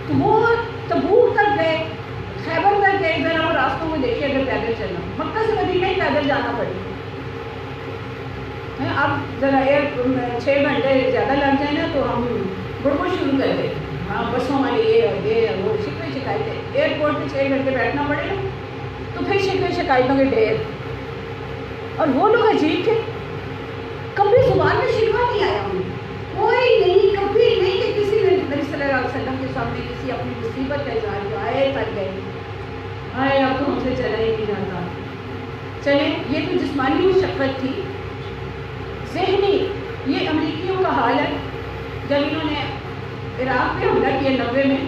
Speaker 1: تو وہ تبوک تک گئے, خیبر تک گئے, ذرا وہ راستوں میں دیکھیے اگر پیدل چلنا, مکہ سے مدینہ ہی پیدل جانا پڑے. اب ذرا 6 گھنٹے زیادہ لگ جائیں نا تو ہم گڑبڑ شروع کر دیں. ہاں بسوں والے یہ وہ شکایتیں, ایئرپورٹ پہ 6 گھنٹے بیٹھنا پڑے نا تو پھر شکایتوں کے ڈھیر. اور وہ لوگ عجیب تھے, کبھی زبان میں شکوہ نہیں آیا انہیں, کوئی نہیں, کبھی نہیں کہ کسی نے نبی صلی اللہ علیہ وسلم کے سامنے کسی اپنی مصیبت کا اظہار کیا, آئے تک گئے آئے اب تو ہم سے چلا ہی نہیں جاتا. چلیں یہ تو جسمانی مشقت تھی. ذہنی یہ امریکیوں کا حال ہے. جب انہوں نے عراق پہ حملہ کیا 90 میں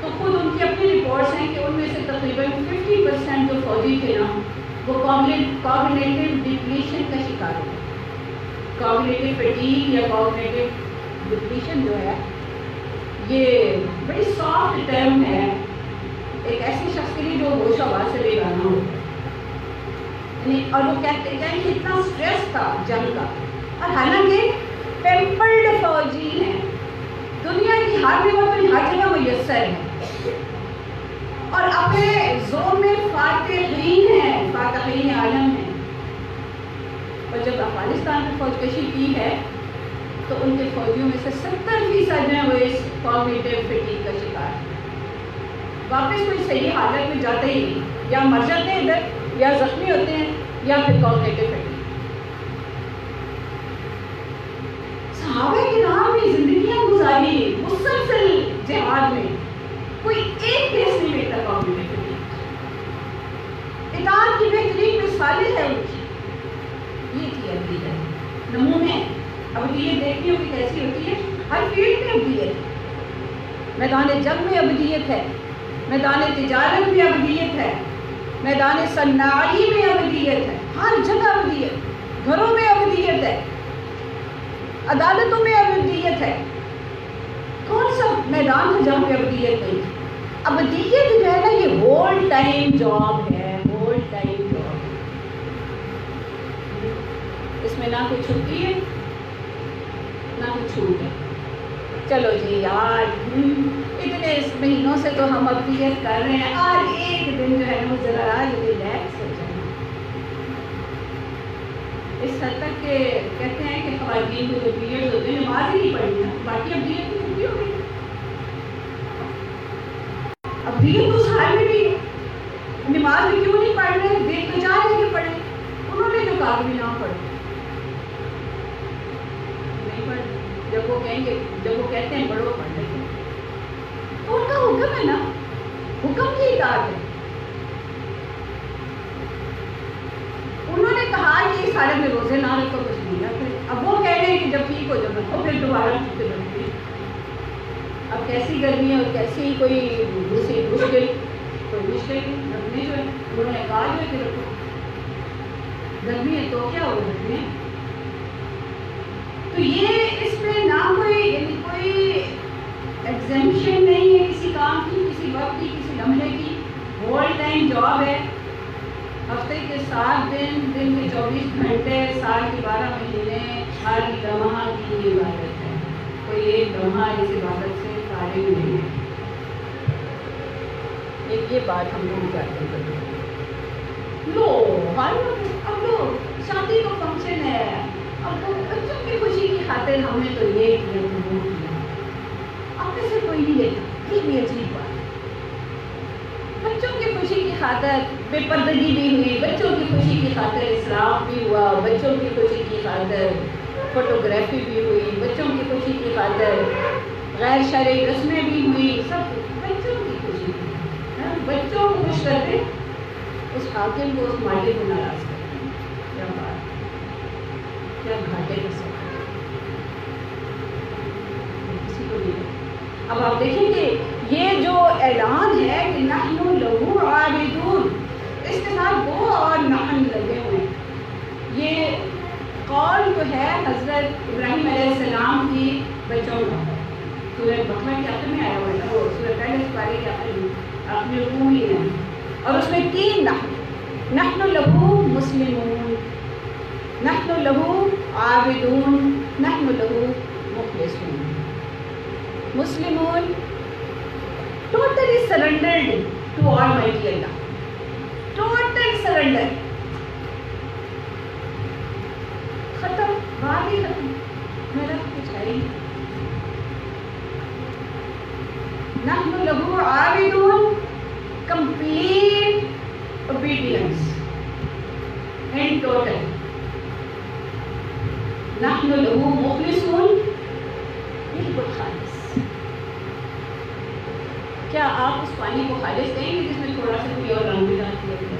Speaker 1: تو خود ان کی اپنی رپورٹس ہیں کہ ان میں سے تقریباً 50% جو فوجی تھے نا وہ کوگنیٹو ڈپلیشن کا شکار ہوئے. کوگنیٹو فٹیگ یا کوگنیٹو ڈپلیشن جو ہے یہ بڑی سافٹ ٹرم ہے ایک ایسے شخص کے لیے جو ہوش آواز سے بیگانہ ہو. اور وہ کہتے ہیں کہ اتنا سٹریس تھا جنگ کا, اور حالانکہ پیمپلڈ فوجی ہیں, دنیا کی ہر جگہ میسر ہیں, اور اپنے زور میں فاتحین عالم ہیں. اور جب افغانستان میں فوج کشی کی ہے تو ان کے فوجیوں میں سے 70% جو ہیں وہ اس کوگنیٹو فٹیگ کا شکار ہیں. واپس کوئی صحیح حالت میں جاتے ہی نہیں, یا مر جاتے ہیں ادھر, یا زخمی ہوتے ہیں, یا پھر کوگنیٹو فٹیگ. صحابہ کرام نے زندگیاں گزاری مسلسل جہاد میں, کوئی ایک کیس نہیں ملتا کوگنیٹو فٹیگ. اطاعت کی بہترین مثالیں ہیں ان کی. یہ تھی ابدیت, نمونے. ابدیت دیکھنی ہوگی کیسی ہوتی ہے, ہر فیلڈ میں ابدیت ہے. میدان جنگ میں ابدیت ہے, میدان تجارت میں ابدیت ہے, میدان صناعی میں ابدیت ہے, ہر جگہ ابدیت. گھروں میں ابدیت ہے, عدالتوں میں ابدیت ہے. کون سا میدان ہے جہاں پہ ابدیت نہیں؟ ابدیت جو ہے نا یہ ہول ٹائم جاب ہے, ہول ٹائم جاب. اس میں نہ کوئی چھٹی ہے نہ کوئی چھوٹ ہے. چلو جی یار اتنے اس مہینوں سے تو ہم ابدیت کر رہے ہیں, آج ایک دن جو ہے نا ذرا آج ریلیکس ہو جائیں. اس حد تک کہ کہتے ہیں کہ خواتین کو جو پیریڈ ہوتے ہیں نماز ہی نہیں پڑھنی ہے, باقی ابدیت کی چھٹی ہو گئی. ابدیت تو اس حال میں بھی ہے, نماز بھی کیوں نہیں پڑھ رہے, دیکھ تو چاہ رہے کہ پڑھیں, انہوں نے جو کہا بھی نہ پڑھیں, نہیں پڑھ. جب وہ کہیں گے, جب وہ کہتے ہیں پڑھو پڑھ لیں, تو ان کا حکم ہے نا, حکم کی اطاعت ہے. انہوں نے کہا کہ اس حالت میں روزے نہ رکھو, کچھ نہیں رکھے. اب وہ کہہ رہے ہیں کہ جب ٹھیک ہو جب رکھو, پھر دوبارہ چھٹے بنتے ہیں. اب کیسی گرمی ہے اور کیسی کوئی دوسری مشکل, کوئی مشکل نہیں رکھنے جو ہے. انہوں نے کہا جو ہے کہ رکھو, گرمی ہے تو کیا ہو رکھنے. تو یہ اس میں نہ کوئی یعنی کوئی ایگزیمپشن نہیں ہے کسی کام کی, کسی وقت کی, کسی لمحے کی. ہول ٹائم جاب ہے, ہفتے کے 7 دن, دن کے 24 گھنٹے, سال کے 12 مہینے, ہر لمحہ کی عبادت ہے. کوئی ایک لمحہ اس عبادت سے فارغ نہیں ہے. ایک یہ بات ہم لوگ جاتے ہیں لو اب لو شادی کا فنکشن ہے, اب تو بچوں کی خوشی کی خاطر ہم نے تو یہ کیا وہ کیا. اب سے کوئی نہیں لیتا, یہ بھی عجیب بات. بچوں کی خوشی کی خاطر بے پردگی بھی ہوئی, بچوں کی خوشی کی خاطر اسراف بھی ہوا, بچوں کی خوشی کی خاطر فوٹوگرافی بھی ہوئی, بچوں کی خوشی کی خاطر غیر شرعی رسمیں بھی ہوئی. سب بچوں کی خوشی کی, بچوں کو خوش کرتے, اس حاکم کو, اس مالک کو ناراض کرتے. کیا بات, کیا گھاٹے کا سوال کسی کو نہیں. اب آپ دیکھیں کہ یہ جو اعلان ہے کہ نحن لہو عابدون, اس کے ساتھ وہ اور نحن لگے ہوئے ہیں. یہ قول جو ہے حضرت ابراہیم علیہ السلام کی بچوں کا, سورہ بقرہ کے آخر میں آیا ہوا ہے, وہ سورہ پہلے سپارے کے آخر میں آپ نے رکوع ہی ہے, اور اس میں 3 نحن لہو مسلمون, نحن لہو عابدون, نحن لہو مخلصون. مسلمون totally surrendered to Almighty Allah, total surrender. ختم, بات ہی ختم, میرا کچھ ہے ہی. نحن لہو عابدون, complete obedience and total. نحن لہو مخلصون, بالکل خالص. کیا آپ اس پانی کو خالص کہیں گے جس میں تھوڑا سا کوئی اور رنگ بھی ڈال دیا گیا؟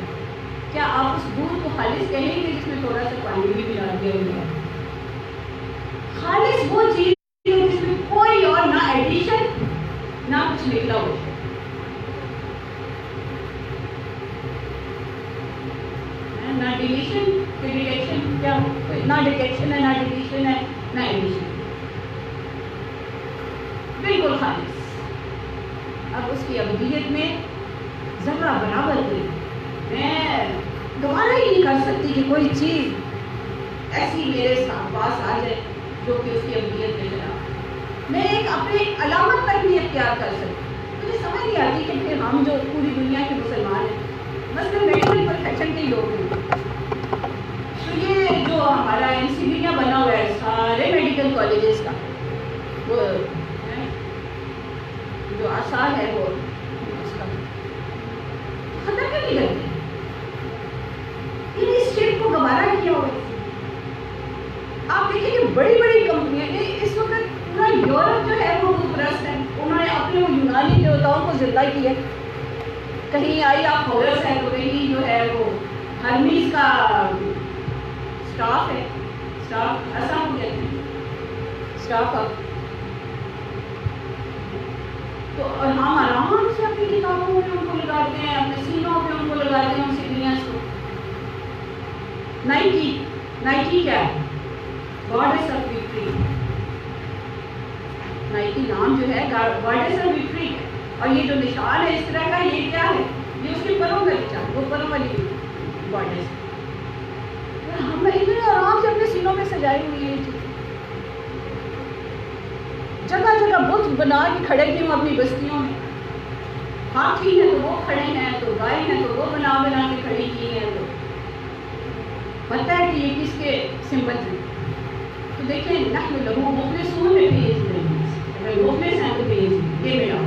Speaker 1: کیا آپ اس دودھ کو خالص کہیں گے جس میں تھوڑا سا پانی بھی ملا دیا گیا؟ خالص وہ چیز جس میں کوئی اور نہ ایڈیشن نہ کچھ نکلا ہو. نہ ڈیلیشن ڈیٹیکشن, کیا نہ ڈیٹیکشن ہے, نہ ڈیلیشن ہے, نہ ایڈیشن, بالکل خالص. اب اس کی ابدیت میں ذرہ برابر ہوئی. میں دوبارہ ہی نہیں کر سکتی کہ کوئی چیز ایسی میرے پاس آ جائے جو کہ اس کی ابدیت میں چلا. میں ایک اپنی علامت تک نہیں اختیار کر سکتی. مجھے سمجھ نہیں آتی کہ پھر ہم جو پوری دنیا کے مسلمان ہیں, مثلاً میڈیکل پروفیشن کے لوگ ہیں, تو یہ جو ہمارا انسیڈیا بنا ہوا ہے سارے میڈیکل کالجز کا, وہ جو آثار ہے وہ اس کا ختم کیوں نہیں کرتے؟ اس شیپ کو گوارا کیا ہوا. آپ دیکھیں کہ بڑی بڑی کمپنیاں اس وقت پورا یورپ جو ہے وہ پرست ہے, انہوں نے اپنے یونانی دیوتاؤں کو زندہ کیا. کہیں آئی آپ ہورس ہے تو کہیں جو ہے وہ ہرمیز کا اسٹاف ہے, اسٹاف ایسا ہو کہتے ہیں, اسٹاف اب تو اور ہم آرام سے اپنی کتابوں میں ان کو لگاتے ہیں, اپنے سینوں پہ ان کو لگاتے ہیں, ان سیگنیئرس کو. نائکی کیا ہے؟ گاڈیس آف وکٹری. نائکی نام جو ہے گاڈیس آف وکٹری ہے, اور یہ جو نشان ہے اس طرح کا, یہ کیا ہے؟ یہ اس کے پروں کا نشان, وہ پروں والی گاڈیس. ہم اتنے آرام سے اپنے سینوں میں سجائی ہوئی ہے. جگہ جگہ بت بنا کے کھڑے کیے ہوں اپنی بستیوں میں. ہاتھی ہیں تو وہ کھڑے ہیں, تو گائے ہیں تو وہ بنا کے کھڑی کی ہیں. تو پتہ ہے کہ یہ کس کے سمبل ہیں. تو دیکھیں نحن لہو مخلصون میں بھیج دیں, اگر مخلص ہیں تو بھیج دیں, یہ میرا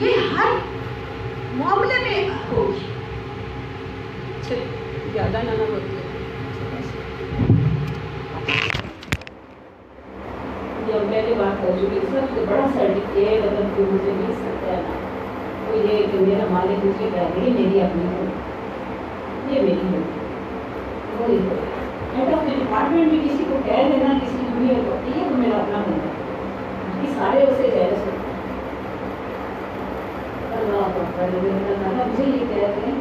Speaker 1: یہ ہر معاملے میں ہوگی. زیادہ نہ ہوتی ہے یہ پہلی بات.
Speaker 2: کر چکی سب سے بڑا سرٹیفکیٹ اگر کوئی مجھے مل سکتا ہے نا وہ یہ کہ میرا مالک مجھے کہہ رہی میری اپنی ہو یہ میری ہو وہی ہو اپنے ڈپارٹمنٹ میں کسی کو کہہ دینا کسی جونیئر کو یہ تو میرا اپنا بندہ یہ سارے اسے جیلس ہوتے ہیں اللہ مجھے یہ کہتے ہیں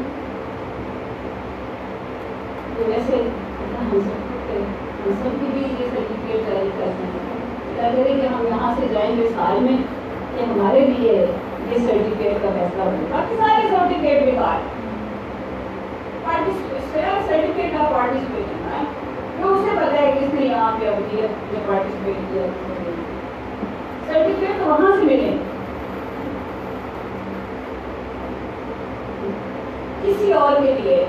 Speaker 2: تو ویسے ہم سب کی بھی یہ سرٹیفکیٹ جاری کرتے ہیں کہ ہم یہاں سے جائیں گے سال میں کہ ہمارے لیے یہ سرٹیفکیٹ کا فیصلہ بنے باقی سارے سرٹیفکیٹ بیکار سرٹیفکیٹ کا پارٹیسپیشن ہے جو اسے پتا ہے کس نے یہاں پہ پارٹیسپیٹ کیا سرٹیفکیٹ تو وہاں سے ملے کسی اور کے لیے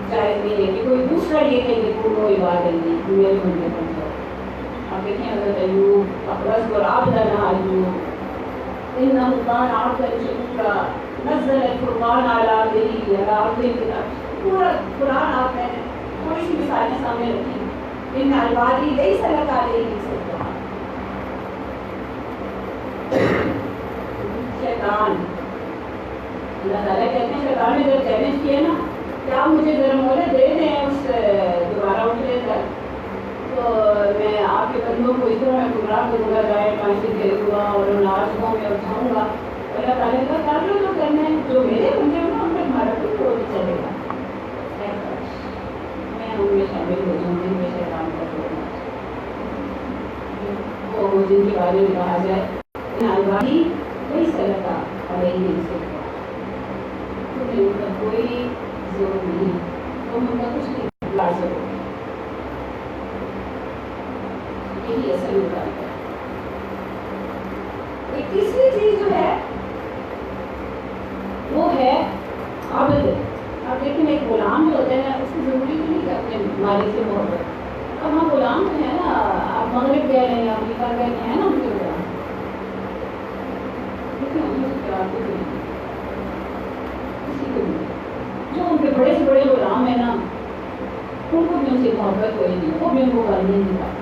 Speaker 2: جائز نہیں ہے کہ کوئی دوسرا یہ کہ کوئی عبادت نہیں میرے بندے بن جاؤ آپ دیکھیں حضرت ایوب اقرض والعبد ایوب انه كان عبدا شکورا نزل القرآن على عبده پورا قرآن آپ نے تھوڑی سی مثالیں سامنے رکھی ان عبادی لیس لک علیہم سلطان شیطان اللہ تعالیٰ کہتے ہیں شیطان نے جب چیلنج کیا نا کیا مجھے ذرا مہلت دے دیں اس دوبارہ اٹھنے تک تو میں آپ کے بندوں کو اس طرح میں گمراہ کروں گا جائے پانچ دے دوں گا اور ناچوں میں اٹھاؤں گا اللہ تعالیٰ کا کر لو جو کرنا ہے جو میرے بندے ہوں نا ان میں ہمارا کوئی وہ نہیں چلے گا میں ان میں شامل ہو جاؤں جن میں شیطان کا چھوڑنا وہ جن کے بارے میں کہا جائے عبادی کوئی صدقہ علیہ سے تمہیں ان کا کوئی زور نہیں تم ان کا کچھ نہیں لا سکو یہی اصل ہوتا ہے ایک تیسری چیز جو ہے وہ ہے عبد اب لیکن ایک غلام جو ہوتا ہے نا اس کی ضروری تو نہیں کہ اپنے مالک سے محبت اب ہم غلام جو ہے نا آپ مغرب گئے ہیں یا امریکہ گئے ہیں نا ان کے غلام لیکن ہم اس پیار کو نہیں کسی کو نہیں جو ان کے بڑے سے بڑے غلام ہیں نا ان کو بھی ان سے محبت کوئی نہیں وہ بھی ان کو کرنے نہیں پاتے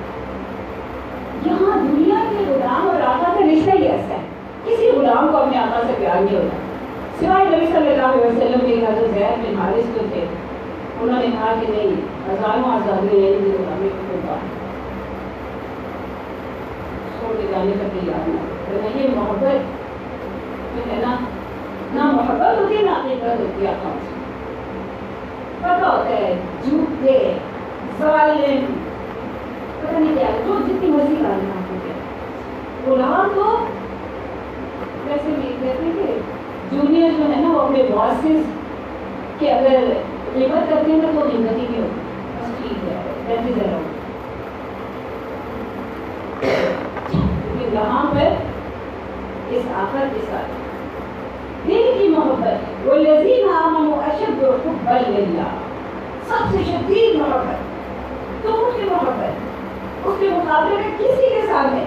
Speaker 2: یہاں دنیا کے غلام اور آقا کا رشتہ ہی ایسا ہے کسی غلام کو اپنے آقا سے پیار نہیں ہوتا سوائے نبی صلی اللہ علیہ وسلم کے حضرت زید بن حارث جو تھے انہوں نے کہا کہ نہیں ہزاروں آزادی ہے ان کی غلامی کو کوئی بات چھوڑ کے جانے کا تیار نہ یہ محبت جو ہے نا نہ محبت ہوتی ہے نہ حقیقت ہوتی ہے آقا سے پتہ ہوتا ہے جھوٹے ظالم پتہ نہیں کیا جو جتنی مرضی کرنا آپ کو کیا غلام تو ویسے بھی کہتے ہیں کہ جونیئر جو ہے نا وہ اپنے باسز کہ اگر قیمت کرتے ہیں تو قیمت ہی نہیں ہوتی بس ٹھیک ہے ویسے ذرا لیکن یہاں پر اس آخر کے ساتھ دل کی محبت والذین آمنوا اشد حبا للہ سب سے شدید محبت تو اس کی محبت اس کے مقابلے میں کسی کے ساتھ ہے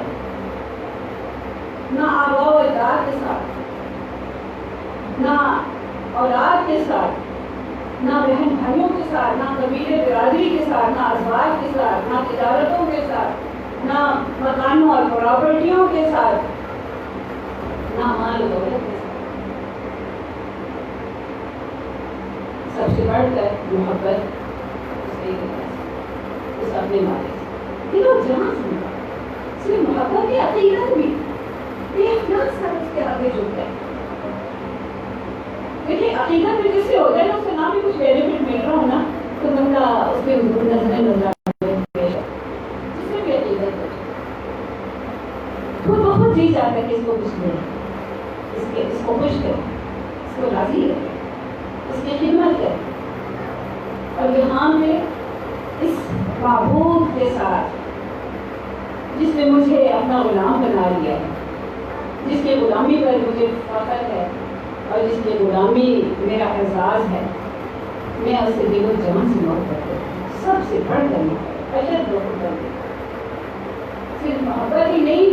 Speaker 2: نہ آبا و اجداد کے ساتھ نہ اولاد کے ساتھ نہ بہن بھائیوں کے ساتھ نہ قبیلے برادری کے ساتھ نہ ازواج کے ساتھ نہ تجارتوں کے ساتھ نہ مکانوں اور پراپرٹیوں کے ساتھ نہ مال و دولت کے ساتھ سب سے بڑھ کر محبت اس اپنے مالک یہ لوگ جہاں سنتا صرف محبت کی عقیدت بھی ایک نفس کا اس کے آگے جھکتا ہے دیکھیے عقیدت میں جس سے ہوتا ہے نا اس سے نہ بھی کچھ بینیفٹ مل رہا ہو نا تو بندہ اس کے حضور نظر جس سے بھی عقیدت ہے خود بخود جی چاہتا ہے کہ اس کو کچھ دے اس کو خوش کرے اس کو راضی رکھے اس کی خدمت کرے اور یہاں پہ اس معبود کے ساتھ جس نے مجھے اپنا غلام بنا لیا ہے جس کے غلامی پر مجھے فخر ہے اور جس کی غلامی میرا اعزاز ہے میں اس سے دل و جان سے محبت کروں سب سے بڑھ کر اشد محبت صرف محبت ہی نہیں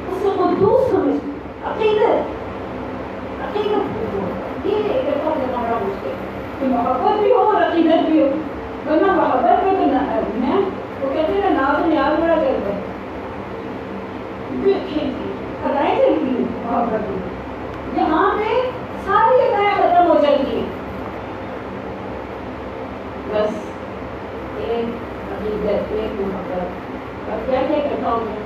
Speaker 2: اس کو قدوس سمجھ عقیدت یہ اکٹھا کرنا بڑا مشکل کہ محبت بھی ہو اور عقیدت بھی ہو ورنہ محبت میں تو میں وہ کہتے ہیں نا تو نیاز بڑا کرتا ہے محبت ہوئی، یہاں پہ ساری ادائیں ختم ہو جاتی ہیں، بس ایک حقیقت، ایک محبت، اور کیا کیا اکٹھا ہو گیا؟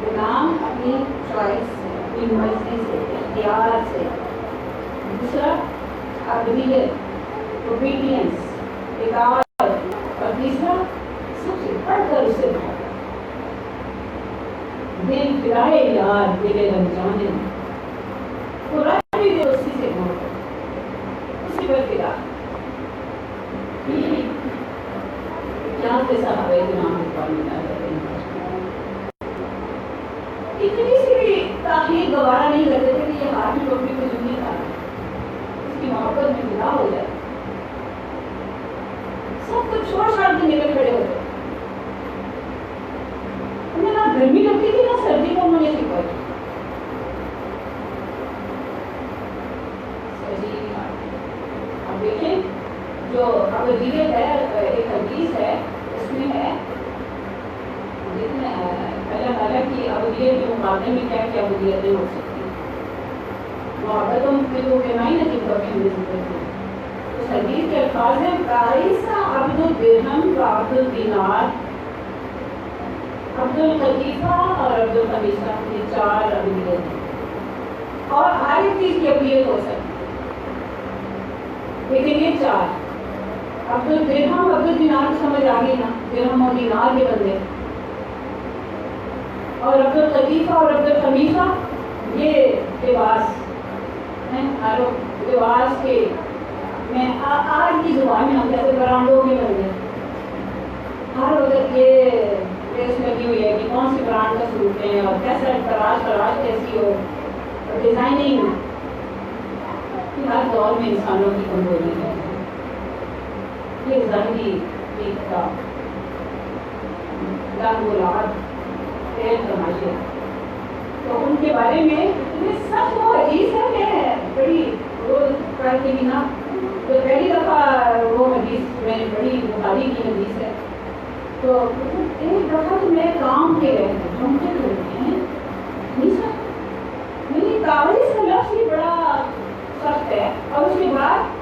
Speaker 2: غلام اپنی چوائس سے، اپنی مرضی سے، اختیار سے، دوسرا عبدیت، اوبیڈینس، اطاعت، اور تیسرا سب سے بڑھ کر اسے دل فرائے یار دل رمضان، قرآن بھی اسی سے اسی پر فرا کیا کے صحابہ کرام پڑھنا ہے، اتنی سی بھی تاخیر گوارا نہیں کرتے تھے کہ یہ ہاتھ میں ٹوپی کو نہیں تھا، اس کی محبت میں فدا ہو جائے، سب کچھ چھوڑ چھاڑ کے نکل کھڑے ہوتے، انہیں نہ گرمی لگتی تھی نہ سردی کو انہوں نے سکھائی۔ اب دیکھیں جو ابدیت ہے، ایک حدیث ہے، اس میں ہے اللہ تعالیٰ کی ابدیت کے مقابلے میں کیا کیا ابدیتیں ہو سکتی ہیں، محبتوں میں تو پیمائی نہ جن کا بھی ہمیں ذکر ہے۔ اس حدیث کے الفاظ ہیں قائسہ عبد الدرہم و عبد الدینار، عبد القطیفہ اور عبد القمیصہ، یہ چار ابدیت ہیں، اور ہر ایک چیز کی ابدیت ہو سکتی ہے، لیکن یہ چار عبد الدرہم عبد الدینار کو سمجھ آ گئی نا، درہم اور دینار کے بندے، اور عبد القطیفہ اور عبد القمیصہ یہ لباس ہیں، لباس کے میں آج کی زبان میں ہم کہتے برانڈوں کے بندے، ہر وقت یہ ریس لگی ہوئی ہے کہ کون سی برانڈ کا سوٹ ہے اور کیسا تراش کیسی ہو، اور ڈیزائننگ کی ہر دور میں انسانوں کی کمزوری ہے، یہ ظاہری ایک کا لانگولاد تیل تماشے، تو ان کے بارے میں اتنے سخت وہ حدیث ہے کہ بڑی روز پڑھ کے بھی نا، تو پہلی دفعہ وہ حدیث میں نے بڑی بخاری کی حدیث ہے، تو ایک دفعہ تو میں کام کے رہے تھے، ہم کیا کرتے ہیں نہیں سر، میری کاغذ کا لفظ ہی بڑا سخت ہے، اور اس کے بعد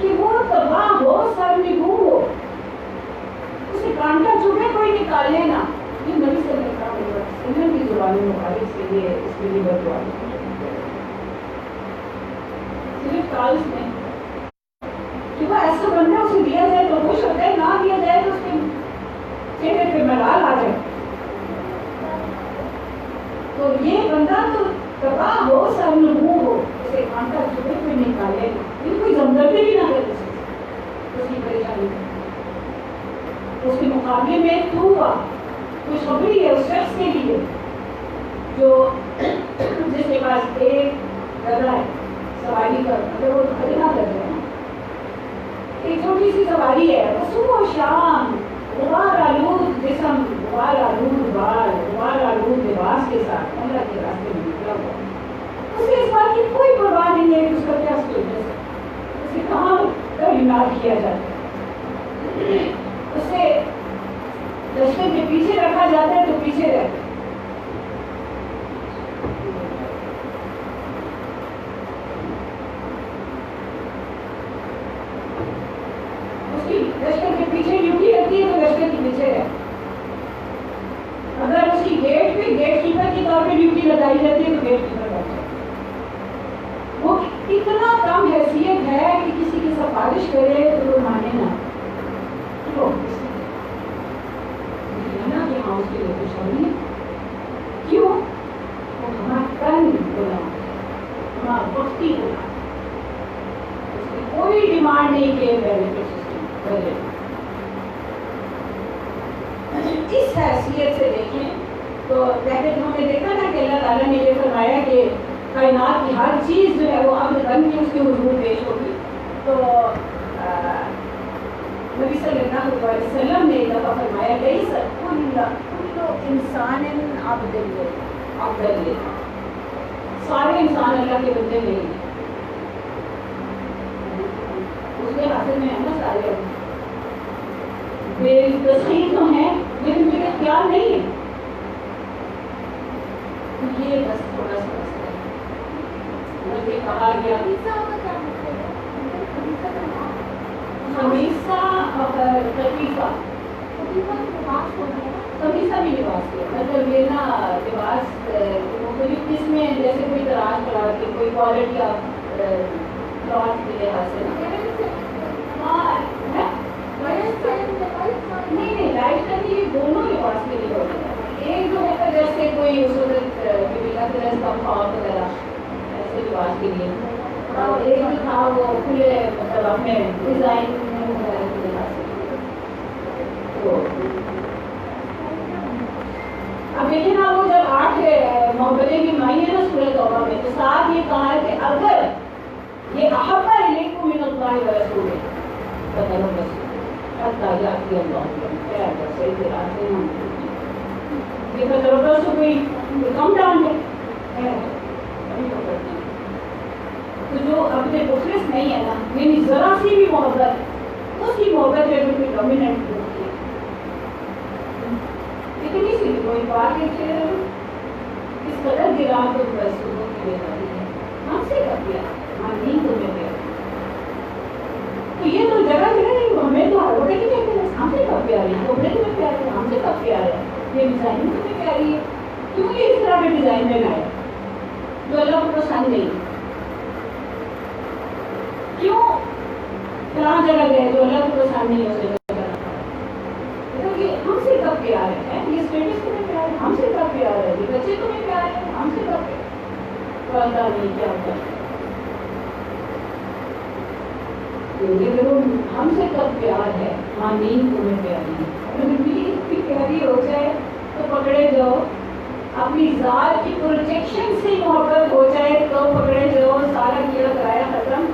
Speaker 2: کہ وہ تباہ ہو سر نگو ہو، اسے کانٹا چوبے کوئی نکالے نا، یہ نبی صلی اللہ علیہ وسلم کی زبان مخالف سے یہ اس کے لیے بدعا صرف کالس میں کہ وہ ایسا بندہ اسے دیا جائے تو خوش ہوتا ہے، نہ دیا جائے تو اس کے چہرے پہ ملال آ جائے، تو یہ بندہ تو تباہ ہو سر نگو ہو، اسے کانٹا چوبے کوئی نکالے، یہ کوئی زمدردی بھی نہ کرے اس کی پریشانی، اس کے مقابلے میں توبہ خوشخبری ہے اس شخص کے لیے جو جس کے پاس ایک گدھا ہے سواری کا، اگر وہ خریدنا کرتے ہیں، ایک چھوٹی سی سواری ہے، وہ صبح و شام غبار آلود جسم، غبار آلود بال، غبار آلود لباس کے ساتھ اللہ کے راستے میں نکلا ہوا، اسے اس بات کی کوئی پرواہ نہیں ہے کہ اس کا کیا اسٹیٹس ہے، اسے کہاں تعینات کیا جاتا ہے، اسے لشکر کے پیچھے رکھا جاتا ہے تو پیچھے رہتا ہے، اس کی لشکر کے پیچھے ڈیوٹی رہتی ہے تو لشکر کے پیچھے رہتا ہے، اگر اس کی گیٹ پہ گیٹ کیپر کی طور پہ ڈیوٹی لگائی جاتی ہے تو گیٹ کیپر بیٹھ جاتا ہے، وہ اتنا کم حیثیت ہے کہ کسی کی سفارش کرے تو وہ مانے نہ، اس کے لیے خوشحالی کیوں؟ وہ ہمارا تن بولا، ہمارا وقتی بولا، اس کی کوئی ڈیمانڈ نہیں کہ بینیفٹ سسٹم بدلے، اس حیثیت سے دیکھیں تو پہلے ہم نے دیکھا نا کہ اللہ تعالیٰ نے یہ فرمایا کہ کائنات کی ہر چیز جو ہے وہ اب بن کے اس کے حضور پیش ہوگی، تو نبی صلی اللہ علیہ وسلم نے ایک دفعہ فرمایا کہ کل انسان عبد اللہ، سارے انسان اللہ کے بندے نہیں ہیں، اس کے حاصل میں ہے نا سارے بے تصحیح تو ہیں لیکن میرے اختیار نہیں ہے، یہ بس تھوڑا سا یہ کہا گیا خمیسہ اور لطیفہ خمیسہ بھی لباس ہے، مطلب یہ نا لباس مختلف قسم میں، جیسے کوئی تراش کرا کے کوئی کوالٹی آف کلاتھ کے لحاظ سے نہیں لائٹ کرنی دونوں لباس کے لیے ہوتا ہے. ایک جو ہوتا ہے جیسے کوئی اس وقت کا خواب وغیرہ ایسے لباس کے لیے، اور ایک جو تھا وہ کھلے مطلب اپنے ڈیزائن وغیرہ کے لحاظ سے. تو اب دیکھیں نا وہ جب 8 محبتیں بھی مائی ہے نا سورۃ توبہ میں، تو ساتھ یہ کہا ہے کہ اگر یہ احب الیکم من اللہ ورسولہ فتربصوا حتی یأتی اللہ بأمرہ. صحیح قرأت ہے یہ فتربصوا کوئی کم ڈاؤن ہے، تو جو اپنے مخلص نہیں ہے نا، یعنی ذرا سی بھی محبت، اس کی محبت ہے جو کوئی ڈومیننٹ ہوتی ہے. لیکن اسی لیے کوئی بات ہے کہ اس قدر گرا تو رسولوں کی بیداری ہے، ہم سے کر دیا دین کو میں دیا. تو یہ تو جگہ نہیں، ہمیں تو ہر وقت ہی کہتے ہیں ہم سے کب پیاری ہے، کپڑے تمہیں پیارے ہیں، ہم سے کب پیارا ہے، یہ ڈیزائن تمہیں پیاری ہے. کیوں یہ اس طرح کے ڈیزائن بنائے جو اللہ کو پسند نہیں؟ کیوں کہاں جگہ گئے جو اللہ کو پسند نہیں اسے ہم سے کب پیار ہے، یہ اسٹیٹس تمہیں پیار ہے، ہم سے کب پیار ہے، یہ بچے تمہیں پیار ہے، ہم سے کب پیار ہے. تو اللہ نہیں کیا ہوتا ہم سے کب پیار ہے، آمین تمہیں پیاری ہے. اگر بھی پیاری ہو جائے تو پکڑے جاؤ، اپنی ذات کی پروجیکشن سے محبت ہو جائے تو پکڑے جاؤ، سارا کیا کرایا ختم.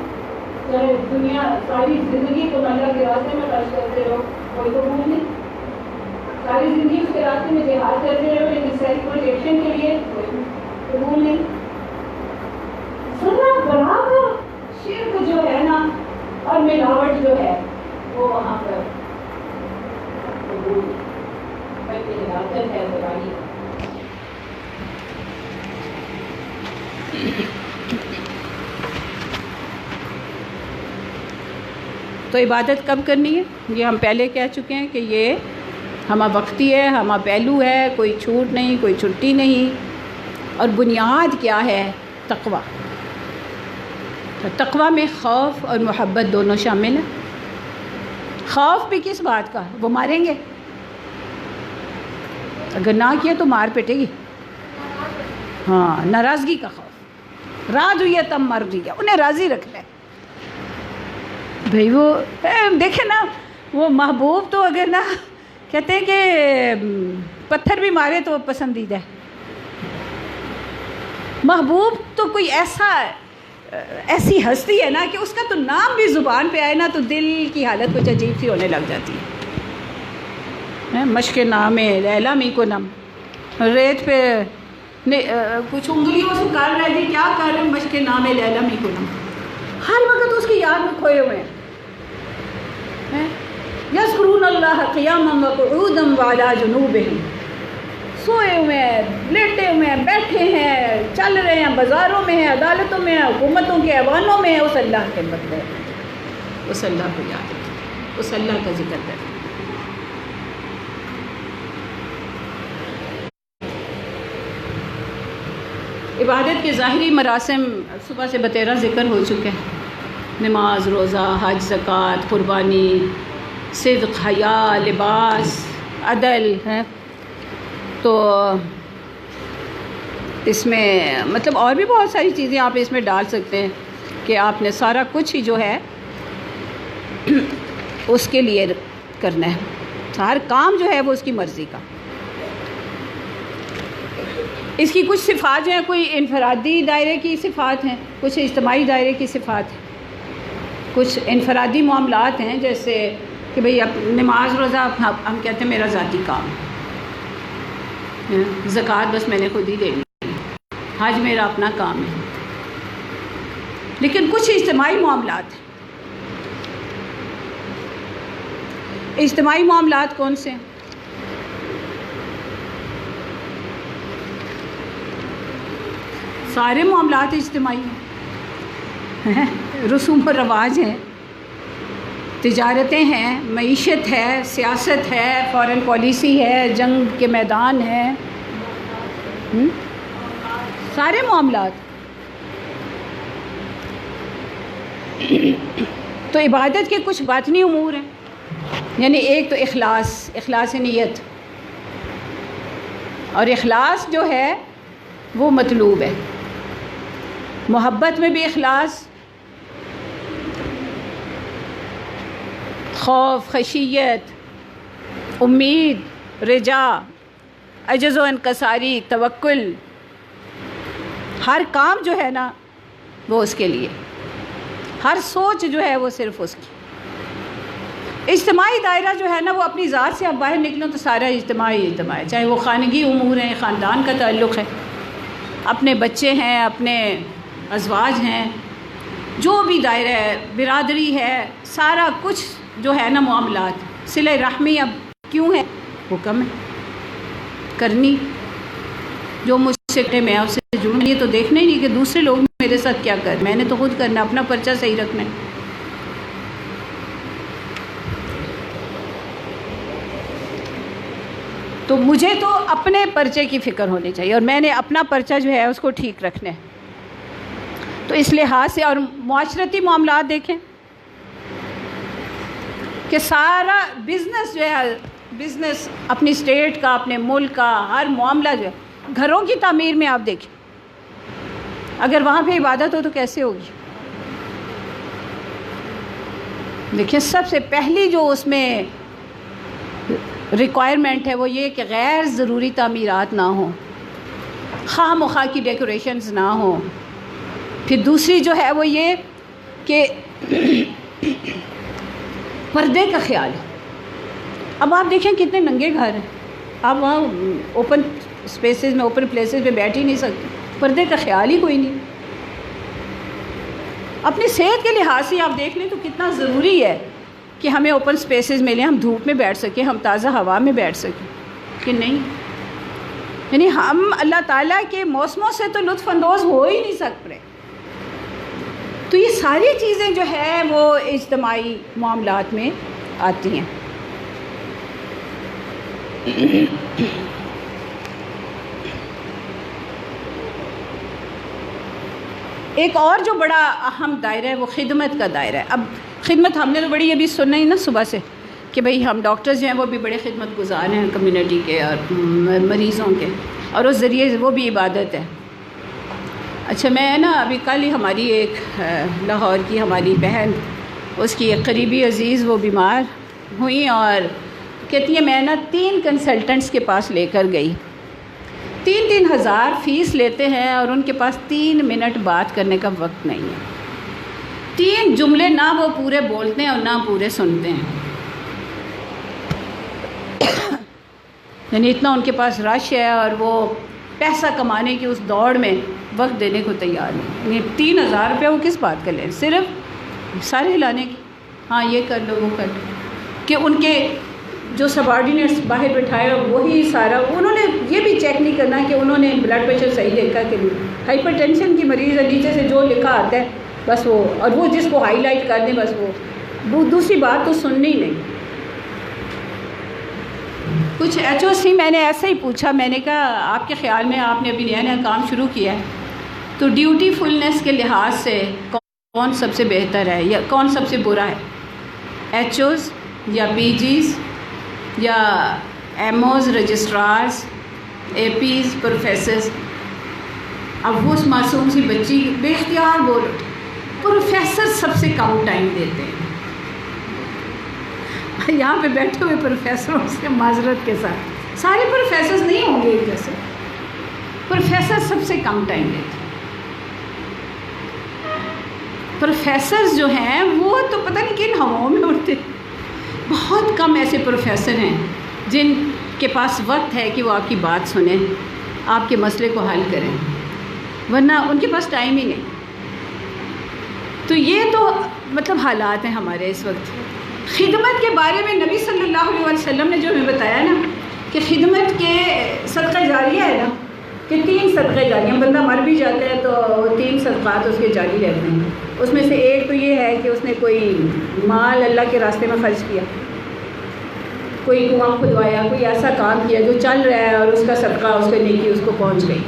Speaker 2: چاہے دنیا ساری زندگی تم اللہ کے راستے میں خرچ کرتے رہو، کوئی تو بھول نہیں. ساری زندگی اس کے راستے میں جہاد کرتے رہو، لیکن سیلف پروجیکشن کے لیے کوئی قبول نہیں. ذرا برابر شرک جو ہے نا اور ملاوٹ جو ہے وہ وہاں پر قبول بلکہ ہلاکت ہے، برائی ہے.
Speaker 1: تو عبادت کب کرنی ہے؟ یہ ہم پہلے کہہ چکے ہیں کہ یہ ہمہ وقتی ہے، ہمہ پہلو ہے، کوئی چھوٹ نہیں، کوئی چھٹی نہیں. اور بنیاد کیا ہے؟ تقویٰ. تو تقویٰ میں خوف اور محبت دونوں شامل ہیں. خوف بھی کس بات کا؟ وہ ماریں گے، اگر نہ کیا تو مار پٹے گی. ہاں، ناراضگی کا خوف. راضیۃ مرضیہ، انہیں راضی رکھنا ہے. بھئی وہ دیکھیں نا، وہ محبوب تو اگر نا کہتے ہیں کہ پتھر بھی مارے تو پسندیدہ ہے. محبوب تو کوئی ایسی ہستی ہے نا کہ اس کا تو نام بھی زبان پہ آئے نا تو دل کی حالت کچھ عجیب سی ہونے لگ جاتی ہے. مشق نام لیلا می کو نم، ریت پہ کچھ انگلیوں سے کر رہے جی کیا کر رہے ہیں، مشق نام لیلا می کو نم. ہر وقت اس کی یاد میں کھوئے ہوئے ہیں. یذکرون اللہ قیاما وقعودا وعلی جنوبہم، سوئے ہوئے ہیں، لیٹے ہوئے ہیں، بیٹھے ہیں، چل رہے ہیں، بازاروں میں ہیں، عدالتوں میں ہیں، حکومتوں کے ایوانوں میں ہیں. اس اللہ کے بدلے، اس اللہ کو یاد رکھیں، اس اللہ کا ذکر کریں. عبادت کے ظاہری مراسم صبح سے بتیرہ ذکر ہو چکے ہیں. نماز، روزہ، حج، زکوٰۃ، قربانی، صدق، حیا، لباس، عدل ہے. تو اس میں مطلب اور بھی بہت ساری چیزیں آپ اس میں ڈال سکتے ہیں کہ آپ نے سارا کچھ ہی جو ہے اس کے لیے کرنا ہے. ہر کام جو ہے وہ اس کی مرضی کا. اس کی کچھ صفات جو ہیں، کوئی انفرادی دائرے کی صفات ہیں، کچھ اجتماعی دائرے کی صفات ہیں. کچھ انفرادی معاملات ہیں جیسے کہ بھئی اب نماز روزہ ہم کہتے ہیں میرا ذاتی کام ہے، زکوٰۃ بس میں نے خود ہی دینی ہے، حج میرا اپنا کام ہے. لیکن کچھ اجتماعی معاملات ہیں. اجتماعی معاملات کون سے ہیں؟ سارے معاملات اجتماعی ہیں. رسوم و رواج ہیں، تجارتیں ہیں، معیشت ہے، سیاست ہے، فارن پالیسی ہے، جنگ کے میدان ہیں، سارے معاملات۔ تو عبادت کے کچھ باطنی امور ہیں، یعنی ایک تو اخلاص نیت، اور اخلاص جو ہے وہ مطلوب ہے۔ محبت میں بھی اخلاص، خوف، خشیت، امید، رجا، عجز و انکساری، توکل، ہر کام جو ہے نا وہ اس کے لیے، ہر سوچ جو ہے وہ صرف اس کی۔ اجتماعی دائرہ جو ہے نا وہ اپنی ذات سے اب باہر نکلو تو سارا اجتماعی ہے، چاہے وہ خانگی امور ہیں، خاندان کا تعلق ہے، اپنے بچے ہیں، اپنے ازواج ہیں، جو بھی دائرہ ہے، برادری ہے، سارا کچھ جو ہے نا معاملات، صلہ رحمی اب کیوں ہے؟ حکم ہے کرنی، جو مجھ سے کہے میں اس سے جڑوں، یہ تو دیکھنا ہی نہیں کہ دوسرے لوگ میرے ساتھ کیا کر، میں نے تو خود کرنا، اپنا پرچہ صحیح رکھنا ہے۔ تو مجھے تو اپنے پرچے کی فکر ہونی چاہیے، اور میں نے اپنا پرچہ جو ہے اس کو ٹھیک رکھنا ہے۔ تو اس لحاظ سے، اور معاشرتی معاملات دیکھیں کہ سارا بزنس جو ہے، بزنس اپنی اسٹیٹ کا، اپنے ملک کا ہر معاملہ جو ہے، گھروں کی تعمیر میں آپ دیکھیں، اگر وہاں پہ عبادت ہو تو کیسے ہوگی؟ دیکھیں سب سے پہلی جو اس میں ریکوائرمنٹ ہے وہ یہ کہ غیر ضروری تعمیرات نہ ہوں، خواہ مخواہ کی ڈیکوریشنز نہ ہوں۔ پھر دوسری جو ہے وہ یہ کہ پردے کا خیال ہے۔ اب آپ دیکھیں کتنے ننگے گھر ہیں، آپ وہاں اوپن اسپیسز میں، اوپن پلیسز میں بیٹھ ہی نہیں سکتے، پردے کا خیال ہی کوئی نہیں۔ اپنی صحت کے لحاظ سے آپ دیکھ لیں تو کتنا ضروری ہے کہ ہمیں اوپن اسپیسز ملیں، ہم دھوپ میں بیٹھ سکیں، ہم تازہ ہوا میں بیٹھ سکیں، کہ نہیں؟ یعنی ہم اللہ تعالیٰ کے موسموں سے تو لطف اندوز ہو ہی نہیں سکتے۔ تو یہ ساری چیزیں جو ہے وہ اجتماعی معاملات میں آتی ہیں۔ ایک اور جو بڑا اہم دائرہ ہے وہ خدمت کا دائرہ ہے۔ اب خدمت ہم نے تو بڑی ابھی سننا ہی نا صبح سے کہ بھئی ہم ڈاکٹرز جو ہیں وہ بھی بڑے خدمت گزار ہیں کمیونٹی کے اور مریضوں کے، اور اس ذریعے وہ بھی عبادت ہے۔ اچھا میں نا ابھی کل ہی ہماری ایک لاہور کی ہماری بہن، اس کی ایک قریبی عزیز وہ بیمار ہوئیں، اور کہتی ہیں میں نا 3 کنسلٹنٹس کے پاس لے کر گئی، 3-3 ہزار فیس لیتے ہیں، اور ان کے پاس 3 منٹ بات کرنے کا وقت نہیں ہے، 3 جملے نہ وہ پورے بولتے ہیں اور نہ پورے سنتے ہیں، یعنی اتنا ان کے پاس رش ہے، اور وہ پیسہ کمانے کی اس دوڑ میں وقت دینے کو تیار نہیں۔ یعنی 3,000 روپیہ وہ کس بات کا لیں؟ صرف سارے ہلانے کی، ہاں یہ کر لو وہ کر لو، کہ ان کے جو سب آرڈینیٹس باہر بٹھائے وہی سارا، انہوں نے یہ بھی چیک نہیں کرنا کہ انہوں نے بلڈ پریشر صحیح دیکھا کہ نہیں، ہائپر ٹینشن کی مریض ہے، نیچے سے جو لکھا آتا ہے بس وہ، اور وہ جس کو ہائی لائٹ کر دیں بس وہ دوسری بات تو سننی ہی نہیں۔ کچھ ایچ او سی میں نے ایسا ہی پوچھا، میں نے کہا آپ کے خیال میں، آپ نے ابھی نیا نیا کام شروع کیا ہے تو ڈیوٹی فلنس کے لحاظ سے کون سب سے بہتر ہے یا کون سب سے برا ہے؟ ایچ اوز یا پی جیز یا ایم اوز، رجسٹرارز، اے پیز، پروفیسرز؟ اب وہ اس معصوم سی بچی بے اختیار بول اٹھی، پروفیسر سب سے کم ٹائم دیتے ہیں۔ یہاں پہ بیٹھے ہوئے پروفیسروں سے معذرت کے ساتھ، سارے پروفیسرز نہیں ہوں گے ایک جیسے، پروفیسر سب سے کم ٹائم دیتے ہیں۔ پروفیسرز جو ہیں وہ تو پتہ نہیں کن ہواؤں میں اڑتے، بہت کم ایسے پروفیسر ہیں جن کے پاس وقت ہے کہ وہ آپ کی بات سنیں، آپ کے مسئلے کو حل کریں، ورنہ ان کے پاس ٹائم ہی نہیں۔ تو یہ تو مطلب حالات ہیں ہمارے اس وقت۔ خدمت کے بارے میں نبی صلی اللہ علیہ وسلم نے جو ہمیں بتایا نا کہ خدمت کے صدقہ جاریہ ہے نا، کہ 3 صدقہ جاریہ، بندہ مر بھی جاتا ہے تو 3 صدقات اس کے جاری رہتے ہیں۔ اس میں سے ایک تو یہ ہے کہ اس نے کوئی مال اللہ کے راستے میں خرچ کیا، کوئی کنواں کھدوایا، کوئی ایسا کام کیا جو چل رہا ہے اور اس کا صدقہ، اس کا نیکی اس کو پہنچ گئی۔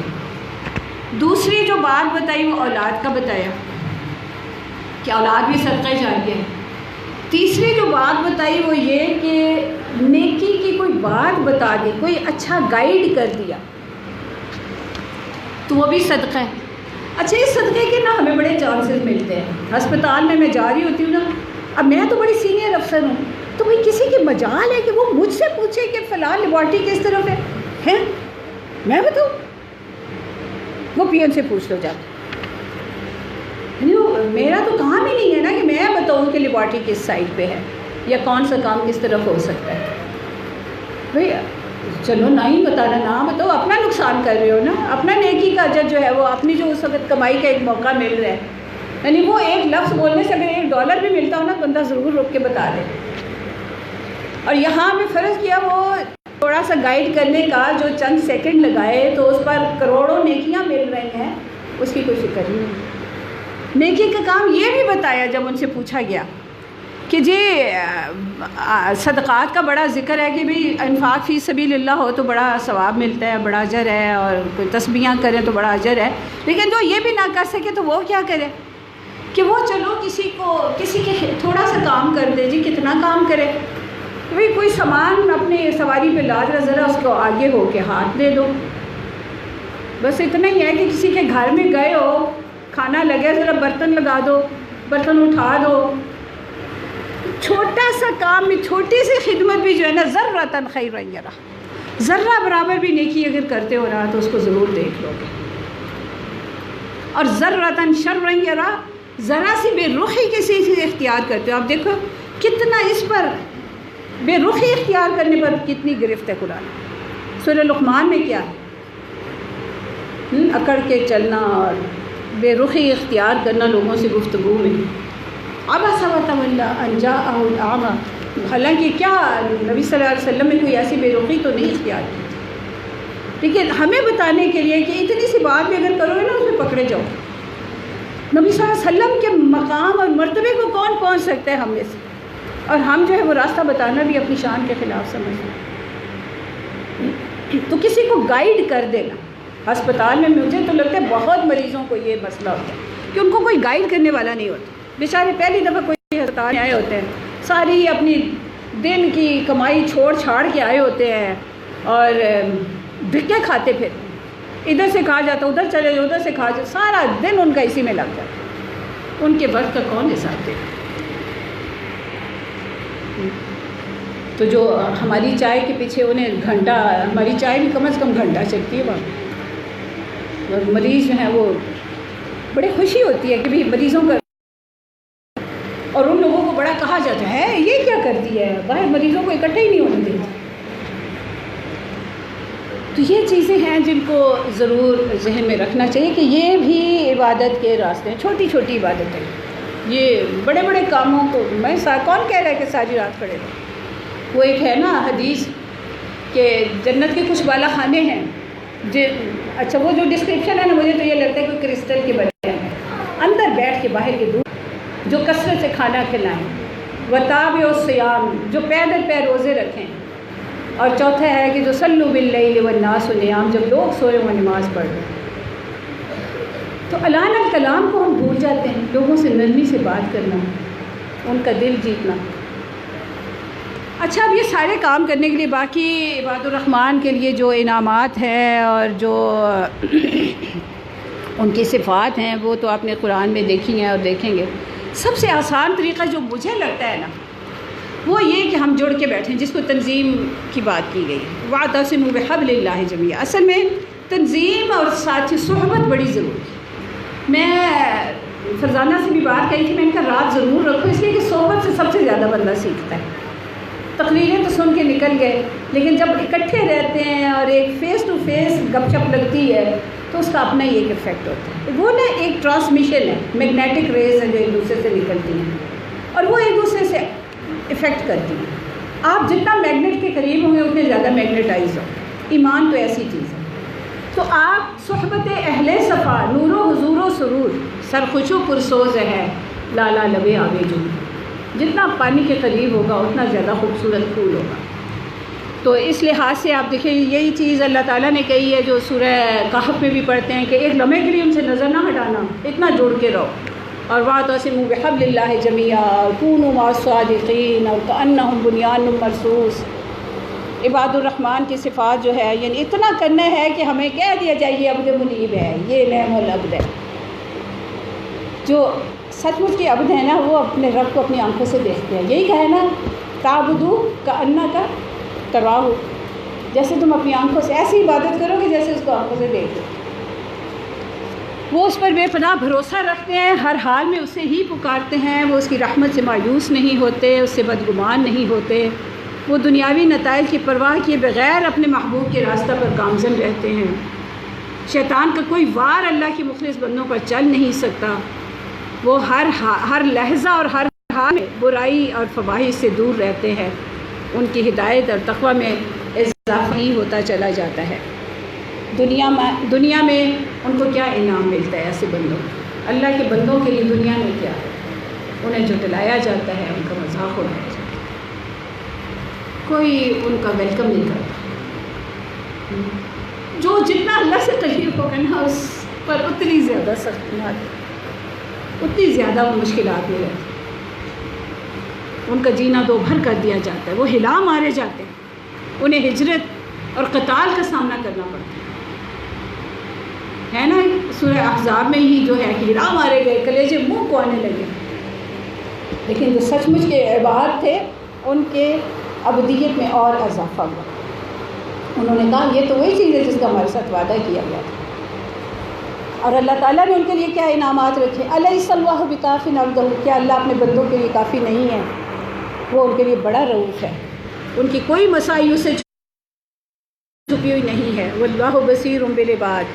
Speaker 1: دوسری جو بات بتائی وہ اولاد کا بتایا کہ اولاد بھی صدقہ جاریہ ہے۔ تیسری جو بات بتائی وہ یہ کہ نیکی کی کوئی بات بتا دی، کوئی اچھا گائیڈ کر دیا تو وہ بھی صدقہ ہے۔ اچھا اس صدقے کے نا ہمیں بڑے چانسز ملتے ہیں۔ ہسپتال میں جا رہی ہوتی ہوں نا، اب میں تو بڑی سینئر افسر ہوں، تو بھائی کسی کی مجال ہے کہ وہ مجھ سے پوچھے کہ فلاں لیبارٹری کس طرف ہے، میں بتاؤں؟ وہ پی ایم سے پوچھ لو جا کے۔ میرا تو کام ہی نہیں ہے نا کہ میں بتاؤں کہ لیبارٹری کس سائڈ پہ ہے یا کون سا کام کس طرف ہو سکتا ہے۔ بھائی چلو نہ ہی بتانا، نہ بتاؤ، اپنا نقصان کر رہے ہو نا، اپنا نیکی کا اجر جو ہے وہ اپنی جو اس وقت کمائی کا ایک موقع مل رہا ہے، یعنی وہ ایک لفظ بولنے سے اگر $1 بھی ملتا ہو نا بندہ ضرور روک کے بتا دے۔ اور یہاں میں فرض کیا وہ تھوڑا سا گائیڈ کرنے کا جو چند سیکنڈ لگائے تو اس پر کروڑوں نیکیاں مل رہی ہیں، اس کی کوئی فکر نہیں ہے۔ نیکی کا کام یہ بھی بتایا جب ان سے پوچھا گیا کہ جی صدقات کا بڑا ذکر ہے کہ بھئی انفاق فی سبیل اللہ ہو تو بڑا ثواب ملتا ہے، بڑا اجر ہے، اور کوئی تسبیحاں کریں تو بڑا اجر ہے، لیکن جو یہ بھی نہ کر سکے تو وہ کیا کرے کہ وہ چلو کسی کے تھوڑا سا کام کر دے، جی کتنا کام کرے، بھئی کوئی سامان اپنی سواری پہ لاد رہا، ذرا اس کو آگے ہو کے ہاتھ دے دو، بس اتنا ہی ہے کہ کسی کے گھر میں گئے ہو، کھانا لگے، ذرا برتن لگا دو، برتن اٹھا دو، چھوٹا سا کام میں چھوٹی سی خدمت بھی جو ہے نا ذرۃ خیر یرا، ذرہ برابر بھی نیکی اگر کرتے ہو رہا تو اس کو ضرور دیکھ لو گے۔ اور ذرۃ شر یرا، ذرا سی بے رخی کسی سے اختیار کرتے ہو، آپ دیکھو کتنا اس پر بے رخی اختیار کرنے پر کتنی گرفت ہے قرآن۔ سورہ لقمان میں کیا ہے، اکڑ کے چلنا اور بے رخی اختیار کرنا لوگوں سے گفتگو میں۔ عبس وتولی ان جاءہ الاعمی، حالانکہ کیا نبی صلی اللہ علیہ وسلم نے کوئی ایسی بے رخی تو نہیں اختیار کی، لیکن ہمیں بتانے کے لیے کہ اتنی سی بات بھی اگر کرو گے نا اس میں پکڑے جاؤ۔ نبی صلی اللہ علیہ وسلم کے مقام اور مرتبے کو کون پہنچ سکتا ہے ہم میں سے، اور ہم جو ہے وہ راستہ بتانا بھی اپنی شان کے خلاف سمجھتے ہیں۔ تو کسی کو گائیڈ کر دینا، ہسپتال میں مجھے تو لگتا ہے بہت مریضوں کو یہ مسئلہ ہوتا ہے کہ ان کو کوئی گائیڈ کرنے والا نہیں ہوتا، بیچارے پہلی دفعہ کوئی ہسپتال میں آئے ہوتے ہیں، ساری اپنی دن کی کمائی چھوڑ چھاڑ کے آئے ہوتے ہیں اور دھکے کھاتے پھر ادھر سے کھا جاتا ادھر چلے جاؤ، ادھر سے کھا جاتا، سارا دن ان کا اسی میں لگ جاتا، ان کے وقت کا کون حساب دے؟ تو جو ہماری چائے کے پیچھے انہیں گھنٹہ، ہماری چائے بھی کم از کم گھنٹہ چلتی ہے وہاں، اور مریض جو ہیں وہ بڑی خوشی ہوتی ہے کہ بھی مریضوں کا، اور ان لوگوں کو بڑا کہا جاتا ہے یہ کیا کرتی ہے، باہر مریضوں کو اکٹھے ہی نہیں ہونے دیتی۔ تو یہ چیزیں ہیں جن کو ضرور ذہن میں رکھنا چاہیے کہ یہ بھی عبادت کے راستے ہیں، چھوٹی چھوٹی عبادتیں، یہ بڑے بڑے کاموں کو میں کون کہہ رہا ہے کہ ساری رات کھڑے رہو۔ وہ ایک ہے نا حدیث کہ جنت کے کچھ بالا خانے ہیں، اچھا وہ جو ڈسکرپشن ہے نا مجھے تو یہ لگتا ہے کہ کرسٹل کے بنے ہیں، اندر بیٹھ کے باہر کے دور جو کثرت سے کھانا کھلائیں، وتابع الصیام جو پیدل پہ روزے رکھیں، اور چوتھا ہے کہ جو صلوا باللیل والناس نیام جب لوگ سوئے وہ نماز پڑھ رہے ہیں۔ تو الان الکلام کو ہم بھول جاتے ہیں، لوگوں سے نرمی سے بات کرنا، ان کا دل جیتنا۔ اچھا اب یہ سارے کام کرنے کے لیے باقی عباد الرحمن کے لیے جو انعامات ہیں اور جو ان کی صفات ہیں وہ تو آپ نے قرآن میں دیکھی ہیں اور دیکھیں گے۔ سب سے آسان طریقہ جو مجھے لگتا ہے نا وہ یہ کہ ہم جڑ کے بیٹھیں، جس کو تنظیم کی بات کی گئی، وَاعْتَصِمُوا بِحَبْلِ اللَّهِ جَمِيعًا۔ اصل میں تنظیم اور ساتھی صحبت بڑی ضروری ہے۔ میں فرزانہ سے بھی بات کہی تھی، میں ان کا رات ضرور رکھو، اس لیے کہ صحبت سے سب سے زیادہ بندہ سیکھتا ہے۔ تقریریں تو سن کے نکل گئے، لیکن جب اکٹھے رہتے ہیں اور ایک فیس ٹو فیس گپ شپ لگتی ہے تو اس کا اپنا ہی ایک افیکٹ ہوتا ہے۔ وہ نا ایک ٹرانسمیشن ہے، میگنیٹک ریز ہیں جو ایک دوسرے سے نکلتی ہیں اور وہ ایک دوسرے سے افیکٹ کرتی ہیں۔ آپ جتنا میگنیٹ کے قریب ہوں گے اتنے زیادہ میگنیٹائز ہو۔ ایمان تو ایسی چیز ہے، تو آپ صحبت اہل صفا نور و حضور و سرور سرخوش و پرسوز ہے لالا لبے آوے جو، جتنا پانی کے قریب ہوگا اتنا زیادہ خوبصورت پھول ہوگا۔ تو اس لحاظ سے آپ دیکھیں یہی چیز اللہ تعالیٰ نے کہی ہے جو سورہ کہف میں بھی پڑھتے ہیں کہ ایک لمحے کے لیے ان سے نظر نہ ہٹانا، اتنا جڑ کے رہو۔ اور واعتصموا بحبل اللہ جمیعا کونوا مع الصادقین اور کأنہم بنیان مرصوص۔ عباد الرحمن کی صفات جو ہے یعنی اتنا کرنا ہے کہ ہمیں کہہ دیا جائے یہ عبد منیب ہے، یہ نعم العبد ہے۔ جو سچ مچ کے عبد ہیں نا وہ اپنے رب کو اپنی آنکھوں سے دیکھتے ہیں، یہی کہا ہے نا تعبدو کأنک تراہ، جیسے تم اپنی آنکھوں سے ایسی عبادت کرو گے جیسے اس کو آنکھوں سے دیکھو۔ وہ اس پر بے پناہ بھروسہ رکھتے ہیں، ہر حال میں اسے ہی پکارتے ہیں، وہ اس کی رحمت سے مایوس نہیں ہوتے، اس سے بدگمان نہیں ہوتے، وہ دنیاوی نتائج کی پرواہ کیے بغیر اپنے محبوب کے راستہ پر گامزن رہتے ہیں۔ شیطان کا کوئی وار اللہ کے مخلص بندوں پر چل نہیں سکتا، وہ ہر لحظہ اور ہر حال میں برائی اور فواحش سے دور رہتے ہیں، ان کی ہدایت اور تقوی میں اضافہ ہی ہوتا چلا جاتا ہے۔ دنیا میں ان کو کیا انعام ملتا ہے ایسے بندوں کو؟ اللہ کے بندوں کے لیے دنیا میں کیا ہے؟ انہیں جھٹلایا جاتا ہے، ان کا مذاق اڑایا جاتا ہے، کوئی ان کا ویلکم نہیں کرتا۔ جو جتنا اللہ سے قریب ہوگا نا اس پر اتنی زیادہ سختیاں، اتنی زیادہ وہ مشکلات میں رہتی، ان کا جینا دو بھر کر دیا جاتا ہے، وہ ہلا مارے جاتے ہیں، انہیں ہجرت اور قتال کا سامنا کرنا پڑتا ہے نا۔ سورہ احزاب میں ہی جو ہے کہ ہلا مارے گئے، کلیجے منہ کو آنے لگے، لیکن جو سچ مچ کے عباد تھے ان کے عبدیت میں اور اضافہ ہوا۔ انہوں نے کہا یہ تو وہی چیز ہے جس کا ہمارے ساتھ وعدہ کیا گیا تھا، اور اللہ تعالیٰ نے ان کے لیے کیا انعامات رکھے۔ الیس اللہ بکاف عبدہ، کیا اللہ اپنے بندوں کے لیے کافی نہیں ہے؟ وہ ان کے لیے بڑا رؤوف ہے، ان کی کوئی مسائل سے چھپی ہوئی نہیں ہے۔ واللہ بصیر بالعباد،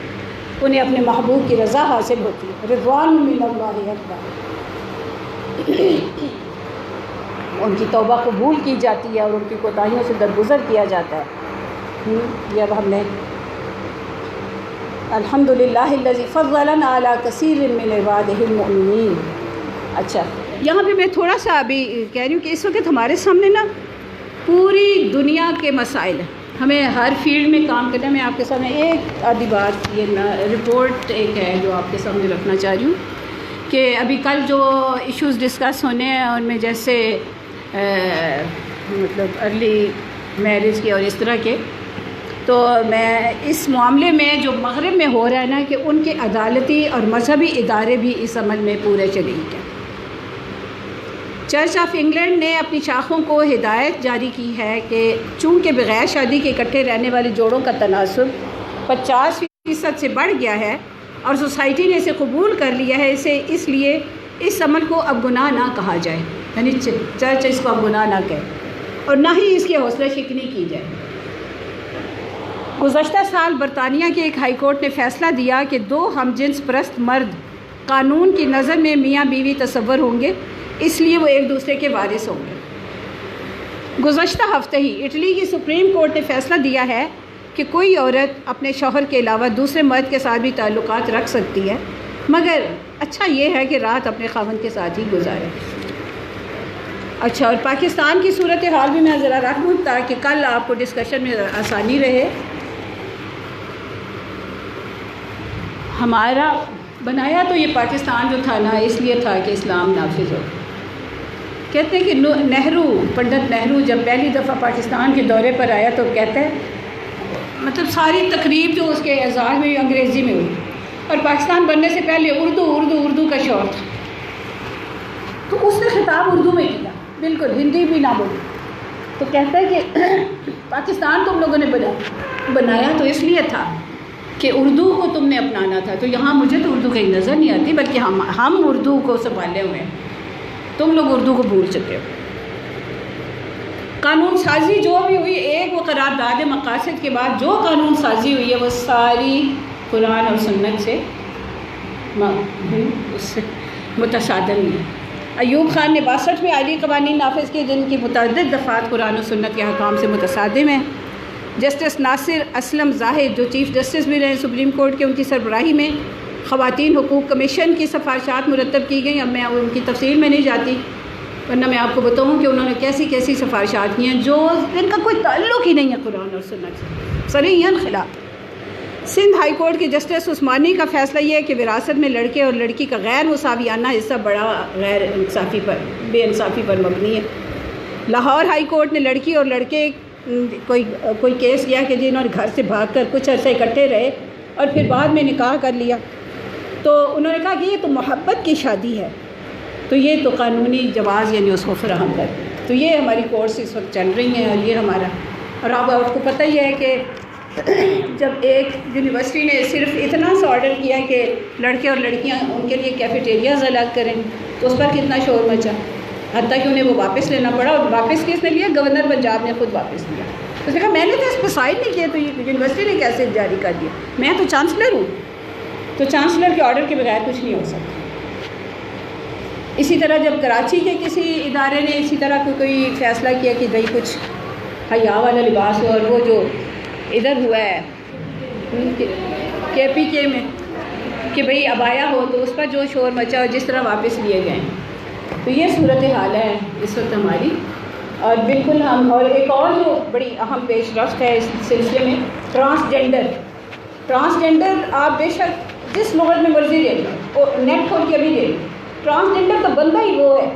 Speaker 1: انہیں اپنے محبوب کی رضا حاصل ہوتی ہے، رضوان من اللہ اکبر، ان کی توبہ قبول کی جاتی ہے اور ان کی کوتاہیوں سے درگزر کیا جاتا ہے۔ یہ اب ہم نے الحمدللہ الذی فضلنا علی کثیر من عبادہ المؤمنین۔ اچھا یہاں پہ میں تھوڑا سا ابھی کہہ رہی ہوں کہ اس وقت ہمارے سامنے نا پوری دنیا کے مسائل ہیں، ہمیں ہر فیلڈ میں کام کرنا ہے۔ میں آپ کے سامنے ایک آدھی بات یہ رپورٹ ایک ہے جو آپ کے سامنے رکھنا چاہ رہی ہوں کہ ابھی کل جو ایشوز ڈسکس ہونے ہیں ان میں جیسے مطلب ارلی میرج کے اور اس طرح کے، تو میں اس معاملے میں جو مغرب میں ہو رہا ہے نا کہ ان کے عدالتی اور مذہبی ادارے بھی اس عمل میں پورے شریک ہیں۔ چرچ آف انگلینڈ نے اپنی شاخوں کو ہدایت جاری کی ہے کہ چونکہ بغیر شادی کے اکٹھے رہنے والے جوڑوں کا تناسب 50% سے بڑھ گیا ہے اور سوسائٹی نے اسے قبول کر لیا ہے، اس لیے اس عمل کو اب گناہ نہ کہا جائے، یعنی چرچ اس کو اب گناہ نہ کہے اور نہ ہی اس کی حوصلہ شکنی کی جائے۔ گزشتہ سال برطانیہ کے ایک ہائی کورٹ نے فیصلہ دیا کہ 2 ہم جنس پرست مرد قانون کی نظر میں میاں بیوی تصور ہوں گے، اس لیے وہ ایک دوسرے کے وارث ہوں گے۔ گزشتہ ہفتے ہی اٹلی کی سپریم کورٹ نے فیصلہ دیا ہے کہ کوئی عورت اپنے شوہر کے علاوہ دوسرے مرد کے ساتھ بھی تعلقات رکھ سکتی ہے، مگر اچھا یہ ہے کہ رات اپنے خاوند کے ساتھ ہی گزارے۔ اچھا، اور پاکستان کی صورتحال بھی میں ذرا رکھ دوں تاکہ کل آپ کو ڈسکشن میں آسانی رہے۔ ہمارا بنایا تو یہ پاکستان جو تھا نا اس لیے تھا کہ اسلام نافذ ہو۔ کہتے ہیں کہ پنڈت نہرو جب پہلی دفعہ پاکستان کے دورے پر آیا تو کہتا ہے مطلب ساری تقریب جو اس کے اعزاز میں انگریزی میں ہوئی، اور پاکستان بننے سے پہلے اردو کا شور تھا، تو اس نے خطاب اردو میں کیا، بالکل ہندی بھی نہ بولی۔ تو کہتا ہے کہ پاکستان تم لوگوں نے بنایا تو اس لیے تھا کہ اردو کو تم نے اپنانا تھا، تو یہاں مجھے تو اردو کہیں نظر نہیں آتی، بلکہ ہم اردو کو سنبھالے ہوئے ہیں، تم لوگ اردو کو بھول چکے ہو۔ قانون سازی جو بھی ہوئی، ایک وہ قرارداد مقاصد کے بعد جو قانون سازی ہوئی ہے وہ ساری قرآن اور سنت سے متصادم ہے۔ ایوب خان نے 62 میں آئلی قوانین نافذ کیے جن کی متعدد دفعات قرآن و سنت کے احکام سے متصادم ہیں۔ جسٹس ناصر اسلم ظاہر جو چیف جسٹس بھی رہے سپریم کورٹ کے، ان کی سربراہی میں خواتین حقوق کمیشن کی سفارشات مرتب کی گئیں. اب میں ان کی تفصیل میں نہیں جاتی، ورنہ میں آپ کو بتاؤں کہ انہوں نے کیسی کیسی سفارشات کی ہیں جو ان کا کوئی تعلق ہی نہیں ہے قرآن اور سنت سے، صریحاً خلاف. سندھ ہائی کورٹ کے جسٹس عثمانی کا فیصلہ یہ ہے کہ وراثت میں لڑکے اور لڑکی کا غیر مساویانہ حصہ بڑا غیر انصافی پر بے انصافی پر مبنی ہے. لاہور ہائی کورٹ نے لڑکی اور لڑکے کوئی کیس کیا کہ جنہوں نے گھر سے بھاگ کر کچھ عرصے اکٹھے رہے اور پھر بعد میں نکاح کر لیا، تو انہوں نے کہا کہ یہ تو محبت کی شادی ہے، تو یہ تو قانونی جواز یعنی اس کو فراہم کر. تو یہ ہماری کورس اس وقت چل رہی ہیں اور یہ ہمارا. اور اب آپ کو پتہ ہی ہے کہ جب ایک یونیورسٹی نے صرف اتنا سا آرڈر کیا کہ لڑکے اور لڑکیاں ان کے لیے کیفیٹیریاز الگ کریں تو اس پر کتنا شور مچا، حتیٰ کہ انہیں وہ واپس لینا پڑا. اور واپس کس نے لیا؟ گورنر پنجاب نے خود واپس لیا. اس نے کہا میں نے تو اس پہ سائن نہیں کیا، تو یونیورسٹی نے کیسے جاری کر دیا؟ میں تو چانسلر ہوں، تو چانسلر کے آرڈر کے بغیر کچھ نہیں ہو سکتا. اسی طرح جب کراچی کے کسی ادارے نے اسی طرح کوئی فیصلہ کیا کہ بھائی کچھ حیا والا لباس ہو، اور وہ جو ادھر ہوا ہے KPK میں کہ بھئی عبایا ہو، تو اس پر جو شور مچا اور جس طرح واپس لیے گئے. تو یہ صورتحال ہے اس وقت ہماری. اور بالکل ہم، اور ایک اور جو بڑی اہم پیش رفت ہے اس سلسلے میں، ٹرانسجنڈر آپ بے شک جس لغت میں مرضی لے لیں، نیٹ کھول کے بھی لے لیں، ٹرانسجنڈر تو بندہ ہی وہ ہے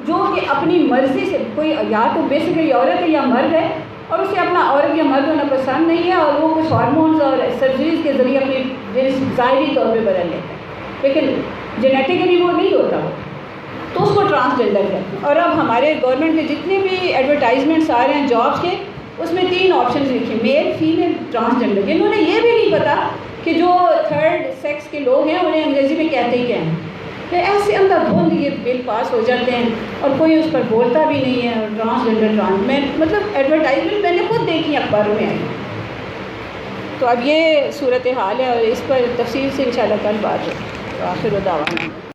Speaker 1: جو کہ اپنی مرضی سے، کوئی یا تو بیسیکلی عورت ہے یا مرد ہے، اور اسے اپنا عورت یا مرد ہونا پسند نہیں ہے، اور وہ کچھ ہارمونز اور سرجریز کے ذریعے اپنی جنس ظاہری طور پہ بدل لیتا ہے، لیکن جینیٹیکلی وہ نہیں ہوتا، تو اس کو ٹرانسجنڈر کہتے ہیں. اور اب ہمارے گورنمنٹ کے جتنے بھی ایڈورٹائزمنٹس آ رہے ہیں جابس کے، اس میں 3 آپشنز لکھے، میل، فیمیل، ٹرانسجنڈر. جنہوں نے یہ بھی نہیں پتا کہ جو تھرڈ سیکس کے لوگ ہیں انہیں انگریزی میں کہتے ہی کیا ہیں. ایسے اندھا دھند یہ بل پاس ہو جاتے ہیں اور کوئی اس پر بولتا بھی نہیں ہے. اور ٹرانسجنڈر میں مطلب ایڈورٹائزمنٹ میں نے خود دیکھی اخباروں میں آئی. تو اب یہ صورتحال ہے اور اس پر تفصیل سے انشاءاللہ کل بات ہے. تو آخر دعوانا